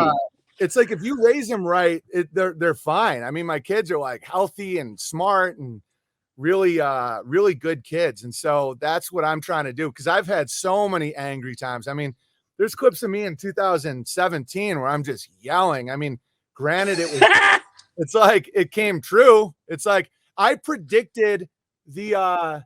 it's like if you raise them right, they're fine. I mean, my kids are like healthy and smart and really good kids. And so that's what I'm trying to do, because I've had so many angry times. I mean, there's clips of me in 2017 where I'm just yelling. I mean, granted, it's like it came true. It's like I predicted because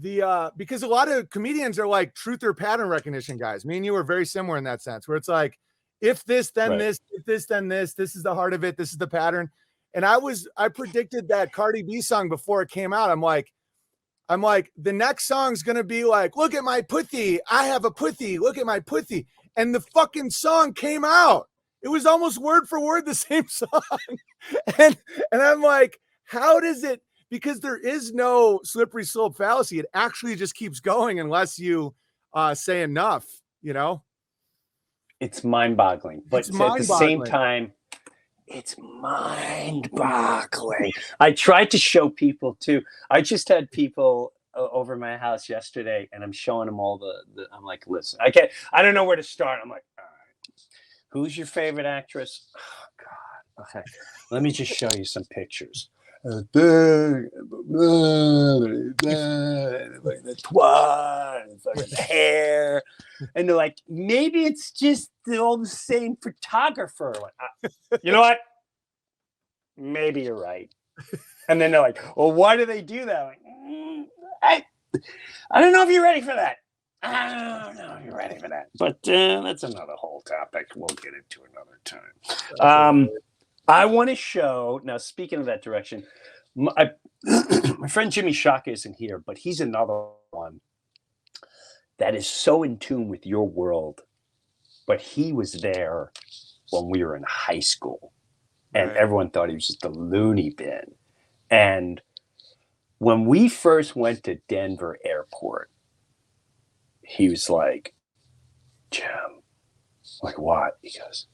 a lot of comedians are like truth or pattern recognition guys. Me and you are very similar in that sense, where it's like, if this, then this, if this, then this is the heart of it. This is the pattern. And I predicted that Cardi B song before it came out. I'm like, the next song's going to be like, look at my pussy. I have a pussy. Look at my pussy. And the fucking song came out. It was almost word for word the same song. and I'm like, how does it, because there is no slippery slope fallacy. It actually just keeps going unless you say enough, you know? It's mind-boggling. But at the same time, it's mind-boggling. I tried to show people too. I just had people over my house yesterday, and I'm showing them all the I'm like, listen, I don't know where to start. I'm like, all right, who's your favorite actress? Oh, God. Okay, let me just show you some pictures. The hair, and they're like, maybe it's just all the same photographer. Like, you know what? Maybe you're right. And then they're like, well, why do they do that? Like, I don't know if you're ready for that. I don't know if you're ready for that. But that's another whole topic. We'll get into another time. I want to show, now speaking of that direction, my friend Jimmy Shaka isn't here, but he's another one that is so in tune with your world. But he was there when we were in high school, and everyone thought he was just a loony bin. And when we first went to Denver Airport, he was like, Jim, like what? He goes,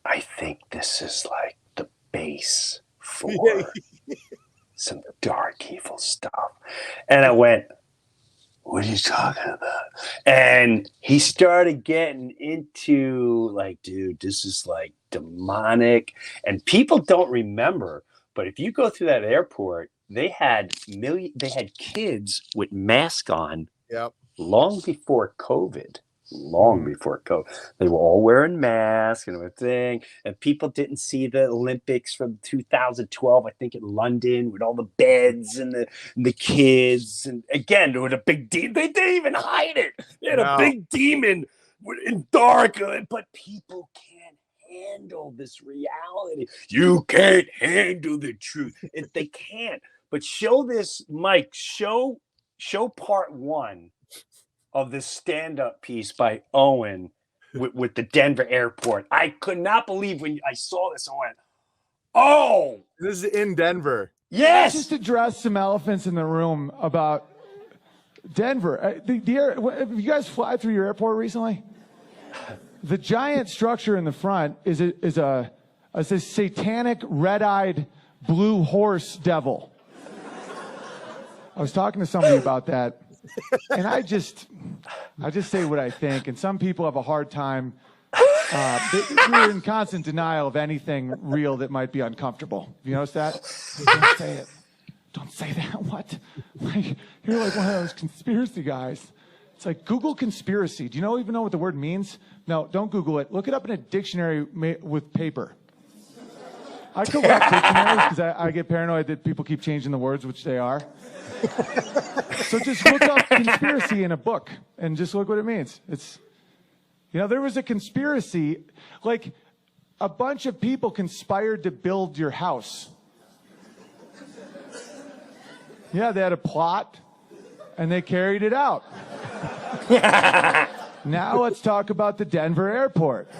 I think this is like the base for some dark, evil stuff. And I went, what are you talking about? And he started getting into like, dude, this is like demonic. And people don't remember, but if you go through that airport, they had kids with masks on long before COVID. They were all wearing masks and everything, and people didn't see the Olympics from 2012, I think, in London, with all the beds and the kids. And again, there was a big demon. They didn't even hide it. They had a big demon in dark, but people can't handle this reality. You can't handle the truth. They can't. But show this, Mike. Show part one of this stand-up piece by Owen with the Denver airport. I could not believe when I saw this. I went, oh! This is in Denver. Yes! Just address some elephants in the room about Denver. Have you guys fly through your airport recently? The giant structure in the front is a satanic red-eyed blue horse devil. I was talking to somebody about that. And I just say what I think, and some people have a hard time. We're in constant denial of anything real that might be uncomfortable. Have you noticed that? Don't say it. Don't say that. What? You're like one of those conspiracy guys. It's like, Google conspiracy. Do you even know what the word means? No, don't Google it. Look it up in a dictionary with paper. I correct dictionaries because I get paranoid that people keep changing the words, which they are. So just look up conspiracy in a book and just look what it means. It's, there was a conspiracy, like a bunch of people conspired to build your house. Yeah, they had a plot and they carried it out. Now let's talk about the Denver airport.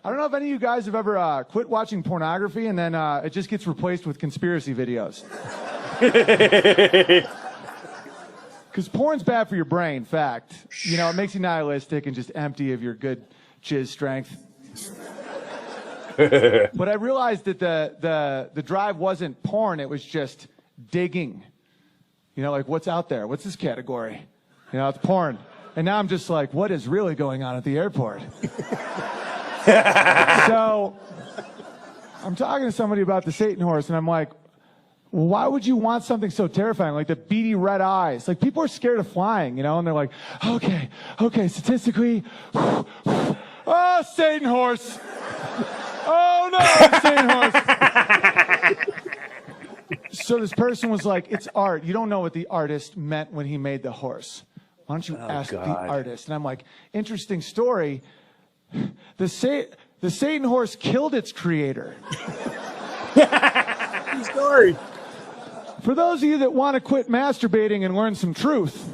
I don't know if any of you guys have ever quit watching pornography and then it just gets replaced with conspiracy videos. Because porn's bad for your brain, fact. It makes you nihilistic and just empty of your good jizz strength. But I realized that the drive wasn't porn, it was just digging. Like, what's out there? What's this category? It's porn. And now I'm just like, what is really going on at the airport? So I'm talking to somebody about the Satan horse, and I'm like, well, why would you want something so terrifying, like the beady red eyes? Like, people are scared of flying, you know, and they're like, okay, statistically, oh, Satan horse. Oh, no, Satan horse. So this person was like, it's art. You don't know what the artist meant when he made the horse. Why don't you ask the artist? And I'm like, interesting story. The Satan horse killed its creator. Story. For those of you that want to quit masturbating and learn some truth.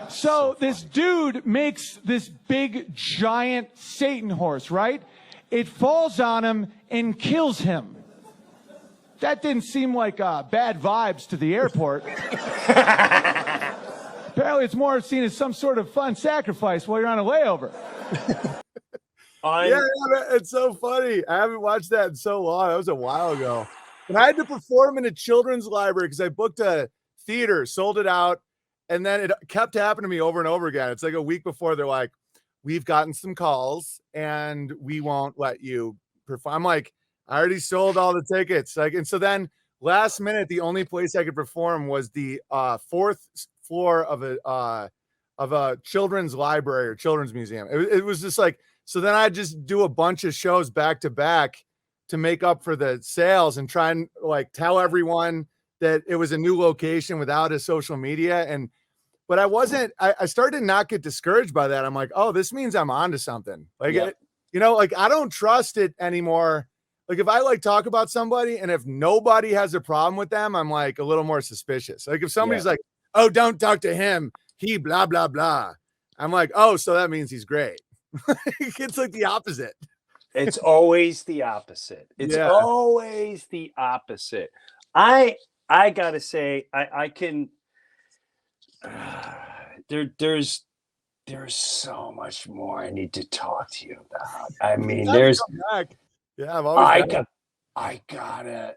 So this dude makes this big, giant Satan horse, right? It falls on him and kills him. That didn't seem like bad vibes to the airport. Apparently it's more seen as some sort of fun sacrifice while you're on a layover. Yeah, it's so funny. I haven't watched that in so long. That was a while ago. And I had to perform in a children's library because I booked a theater, sold it out, and then it kept happening to me over and over again. It's like a week before they're like, we've gotten some calls and we won't let you perform. I'm like, I already sold all the tickets. Like, and so then last minute, the only place I could perform was the fourth floor of a children's library or children's museum. It was just like, so then I just do a bunch of shows back to back to make up for the sales and try and like tell everyone that it was a new location without a social media. But I started to not get discouraged by that. I'm like, oh, this means I'm onto something. Like, like I don't trust it anymore. Like if I like talk about somebody and if nobody has a problem with them, I'm like a little more suspicious. Like if somebody's like, oh, don't talk to him, he blah, blah, blah. I'm like, oh, so that means he's great. It's like the opposite. It's always the opposite. It's always the opposite. I gotta say, I can. There's so much more I need to talk to you about. I mean, there's. Yeah, I've always. I gotta.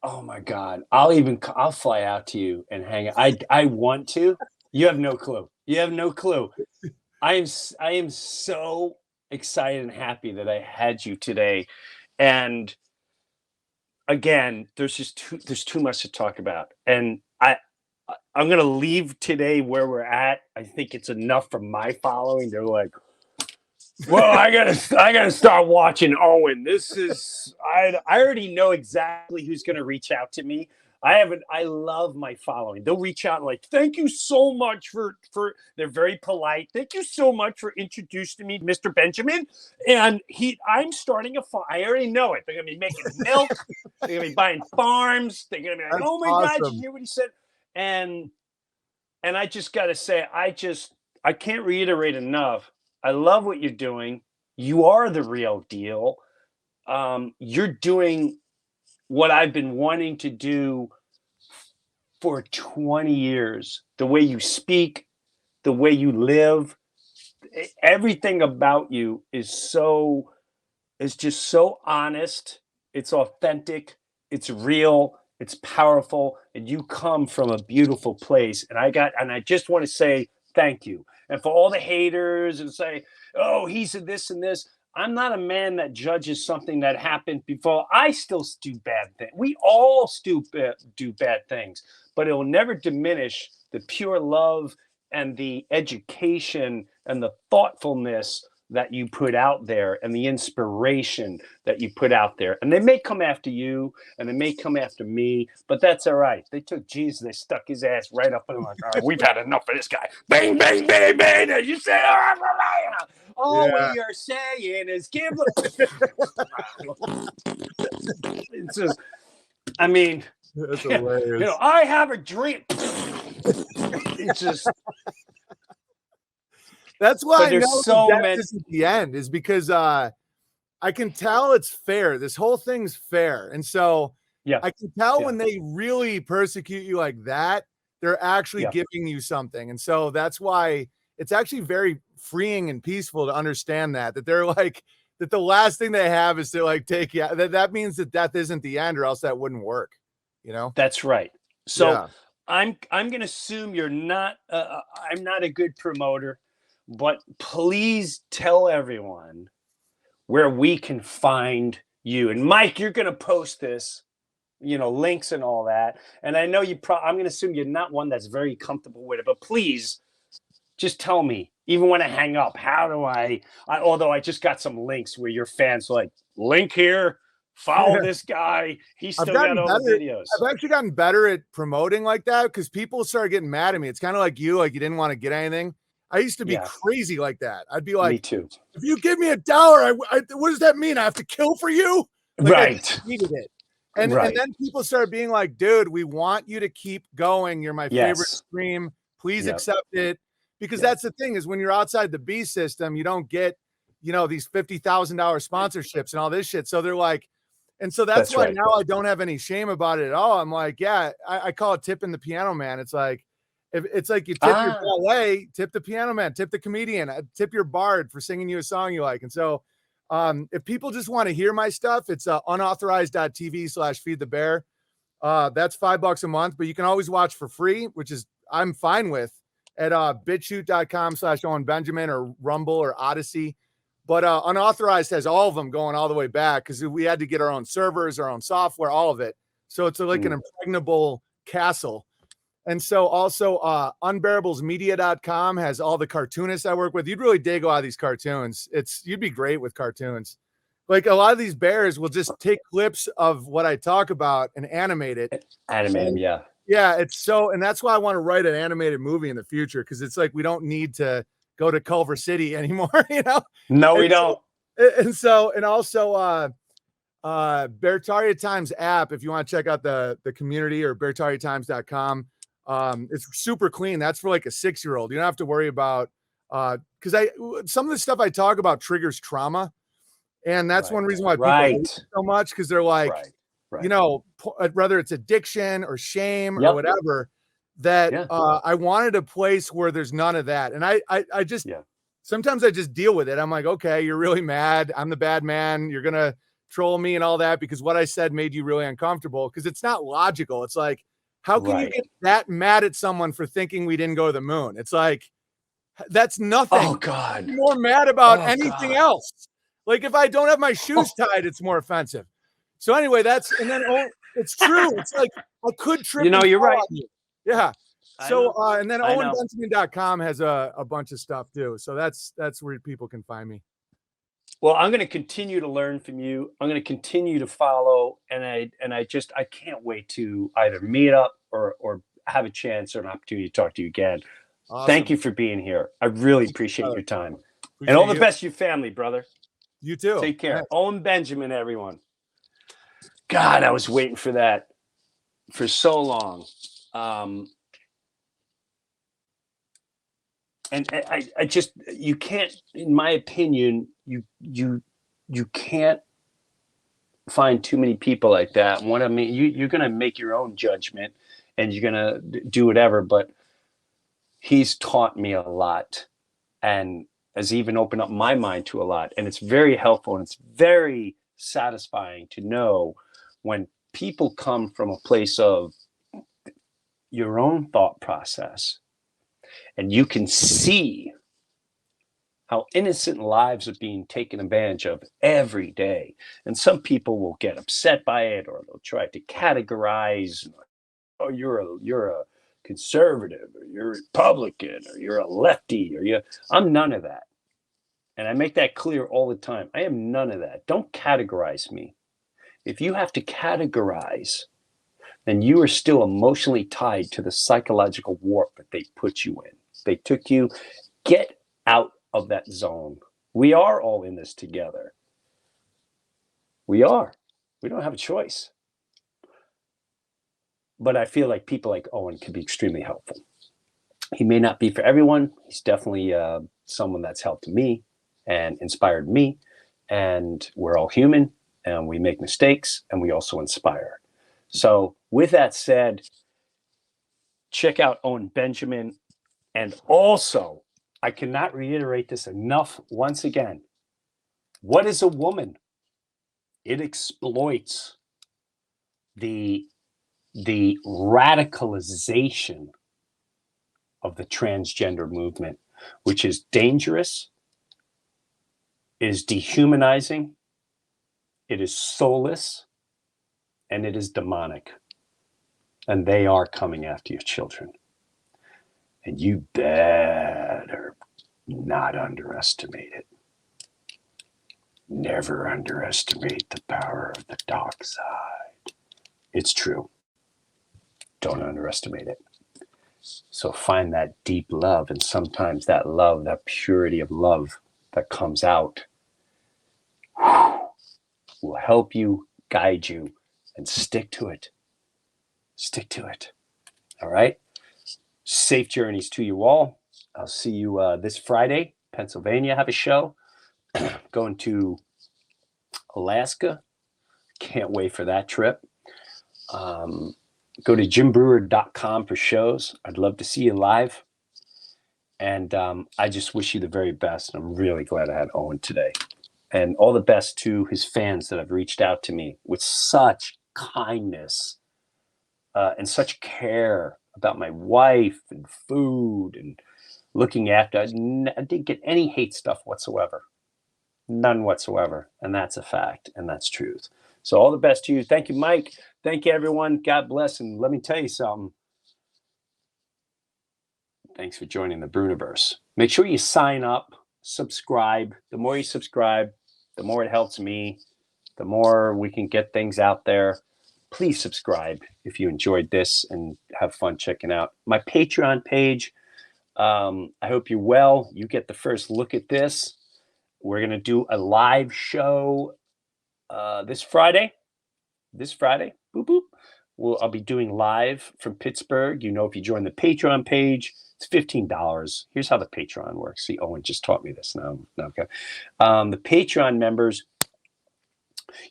Oh my God! I'll fly out to you and hang out. I want to. You have no clue. You have no clue. I am so excited and happy that I had you today. And again, there's too much to talk about. And I'm gonna leave today where we're at. I think it's enough for my following. They're like, well, I gotta start watching Owen. I already know exactly who's gonna reach out to me. I love my following. They'll reach out and like, thank you so much for they're very polite. Thank you so much for introducing me to Mr. Benjamin. And I'm starting I already know it. They're gonna be making milk, they're gonna be buying farms, they're gonna be like, that's oh my awesome. God, did you hear what he said? And I just gotta say, I can't reiterate enough. I love what you're doing. You are the real deal. You're doing what I've been wanting to do for 20 years. The way you speak, the way you live, everything about you is just so honest. It's authentic. It's real. It's powerful. And you come from a beautiful place. And I just want to say thank you. And for all the haters and say, oh, he said this and this. I'm not a man that judges something that happened before. I still do bad things. We all do bad things, but it will never diminish the pure love and the education and the thoughtfulness that you put out there and the inspiration that you put out there. And they may come after you and they may come after me, but that's all right. They took Jesus, they stuck his ass right up and like, all right, we've had enough of this guy. Bang, bang, bang, bang. And you say, all we are saying is give it's just, I mean, that's hilarious. I have a dream. It's just. That's why there's so many at the end is because I can tell it's fair. This whole thing's fair. And so I can tell when they really persecute you like that, they're actually giving you something. And so that's why it's actually very freeing and peaceful to understand that they're like, that the last thing they have is to like take you out. That means that death isn't the end, or else that wouldn't work. You know? That's right. So I'm going to assume you're not. I'm not a good promoter, but please tell everyone where we can find you. And Mike, you're going to post this, links and all that. And I know I'm going to assume you're not one that's very comfortable with it, but please just tell me, even when I hang up, how do although I just got some links where your fans are like, link here, follow this guy. He's still got all the videos. I've actually gotten better at promoting like that because people started getting mad at me. It's kind of like you didn't want to get anything. I used to be crazy like that. I'd be like, me too. If you give me $1, what does that mean? I have to kill for you? Right. I needed it. And then people started being like, dude, we want you to keep going. You're my favorite stream. Please accept it. Because that's the thing is when you're outside the B system, you don't get, these $50,000 sponsorships and all this shit. So they're like, and so that's why now I don't have any shame about it at all. I'm like, I call it tipping the piano man. It's like, if it's like you tip your ballet, tip the piano man, tip the comedian, tip your bard for singing you a song you like. And so if people just want to hear my stuff, it's unauthorized.tv/feedthebear. That's $5 a month, but you can always watch for free, which is I'm fine with at bitshoot.com/Owen Benjamin or Rumble or Odyssey. But Unauthorized has all of them going all the way back because we had to get our own servers, our own software, all of it. So it's like an impregnable castle. And so also unbearablesmedia.com has all the cartoonists I work with. You'd really dig a lot of these cartoons. You'd be great with cartoons. Like a lot of these bears will just take clips of what I talk about and animate it. Animate them, yeah. Yeah, and that's why I want to write an animated movie in the future because it's like we don't need to go to Culver City anymore, No, we don't. And also Beartaria Times app, if you want to check out the community or beartariatimes.com. It's super clean. That's for like a 6-year-old. You don't have to worry about because some of the stuff I talk about triggers trauma. And that's one reason why people hate it so much because they're like, whether it's addiction or shame or whatever, that I wanted a place where there's none of that. And I just sometimes I just deal with it. I'm like, okay, you're really mad. I'm the bad man. You're going to troll me and all that because what I said made you really uncomfortable because it's not logical. It's like, how can you get that mad at someone for thinking we didn't go to the moon? It's like, that's nothing. Oh, God. I'm more mad about anything else. Like if I don't have my shoes tied, it's more offensive. So anyway, it's true. It's like I could trip. You're right. Yeah. So and then OwenBenjamin.com has a bunch of stuff too. So that's where people can find me. Well, I'm going to continue to learn from you. I'm going to continue to follow, and I can't wait to either meet up or have a chance or an opportunity to talk to you again. Awesome. Thank you for being here. I really appreciate your time. And all the best to your family, brother. You too. Take care. Thanks. Owen Benjamin, everyone. God, I was waiting for that for so long. And I just, you can't, in my opinion, you can't find too many people like that. And what I mean, you're going to make your own judgment and you're going to do whatever, but he's taught me a lot and has even opened up my mind to a lot. And it's very helpful and it's very satisfying to know when people come from a place of your own thought process and you can see how innocent lives are being taken advantage of every day. And some people will get upset by it or they'll try to categorize, oh, you're a conservative or you're a Republican or you're a lefty I'm none of that. And I make that clear all the time. I am none of that. Don't categorize me. If you have to categorize, then you are still emotionally tied to the psychological warp that they put you in. They took you. Get out of that zone. We are all in this together. We are. We don't have a choice. But I feel like people like Owen can be extremely helpful. He may not be for everyone. He's definitely someone that's helped me and inspired me. And we're all human and we make mistakes and we also inspire. So with that said, check out Owen Benjamin. And also, I cannot reiterate this enough once again. What is a woman? It exploits the the radicalization of the transgender movement, which is dangerous, it is dehumanizing, it is soulless, and it is demonic. And they are coming after your children. And you better not underestimate it. Never underestimate the power of the dark side. It's true. Don't underestimate it. So find that deep love, and sometimes that love, that purity of love that comes out will help you, guide you, and stick to it. Stick to it. All right? Safe journeys to you all. I'll see you this Friday. Pennsylvania, have a show. Going to Alaska. Can't wait for that trip. Go to jimbreuer.com for shows. I'd love to see you live. And I just wish you the very best. I'm really glad I had Owen today. And all the best to his fans that have reached out to me with such kindness and such care about my wife and food and looking after. I didn't get any hate stuff whatsoever. None whatsoever. And that's a fact. And that's truth. So all the best to you. Thank you, Mike. Thank you, everyone. God bless. And let me tell you something. Thanks for joining the Breuniverse. Make sure you sign up, subscribe. The more you subscribe, the more it helps me, the more we can get things out there. Please subscribe if you enjoyed this and have fun checking out my Patreon page. I hope you're well. You get the first look at this. We're going to do a live show this Friday. Boop, boop. I'll be doing live from Pittsburgh. If you join the Patreon page, it's $15. Here's how the Patreon works. See, Owen just taught me this now. Okay. The Patreon members,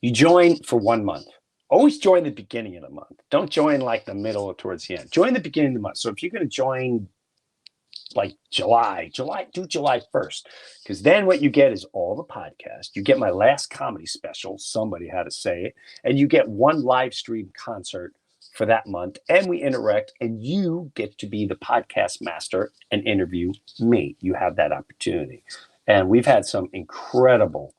you join for 1 month. Always join the beginning of the month. Don't join like the middle or towards the end. Join the beginning of the month. So if you're going to join like July, do July 1st. Because then what you get is all the podcasts. You get my last comedy special, Somebody Had to Say It. And you get one live stream concert for that month. And we interact. And you get to be the podcast master and interview me. You have that opportunity. And we've had some incredible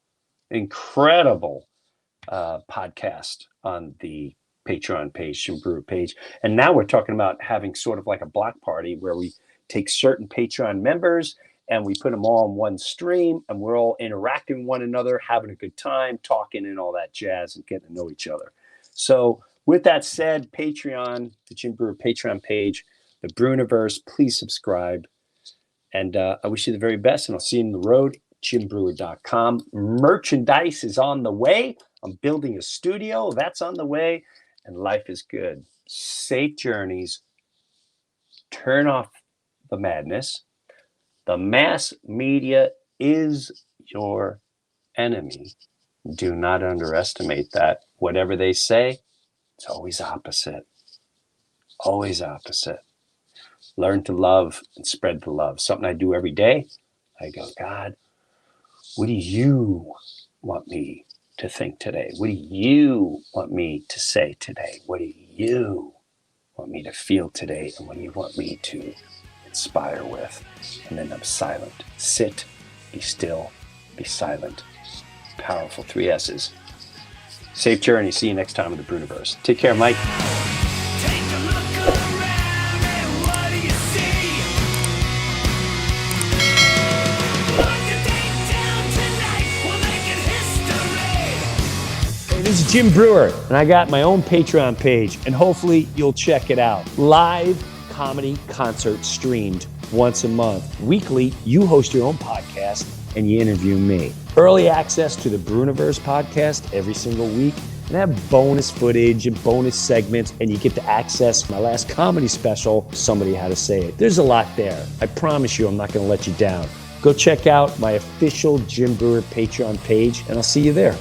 podcast on the Patreon page, Jim Breuer page. And now we're talking about having sort of like a block party where we take certain Patreon members and we put them all on one stream and we're all interacting with one another, having a good time, talking and all that jazz and getting to know each other. So with that said, Patreon, the Jim Breuer Patreon page, the Breuniverse, please subscribe. And I wish you the very best, and I'll see you on the road, jimbreuer.com. Merchandise is on the way. I'm building a studio. That's on the way. And life is good. Safe journeys. Turn off the madness. The mass media is your enemy. Do not underestimate that. Whatever they say, it's always opposite. Always opposite. Learn to love and spread the love. Something I do every day. I go, God, what do you want me to think today? What do you want me to say today? What do you want me to feel today? And what do you want me to inspire with? And then I'm silent. Sit, be still, be silent. Powerful 3 S's. Safe journey. See you next time in the Breuniverse. Take care, Mike. This is Jim Breuer, and I got my own Patreon page, and hopefully you'll check it out. Live comedy concert streamed once a month. Weekly, you host your own podcast, and you interview me. Early access to the Breuniverse Podcast every single week, and I have bonus footage and bonus segments, and you get to access my last comedy special, Somebody Had to Say It. There's a lot there. I promise you I'm not going to let you down. Go check out my official Jim Breuer Patreon page, and I'll see you there.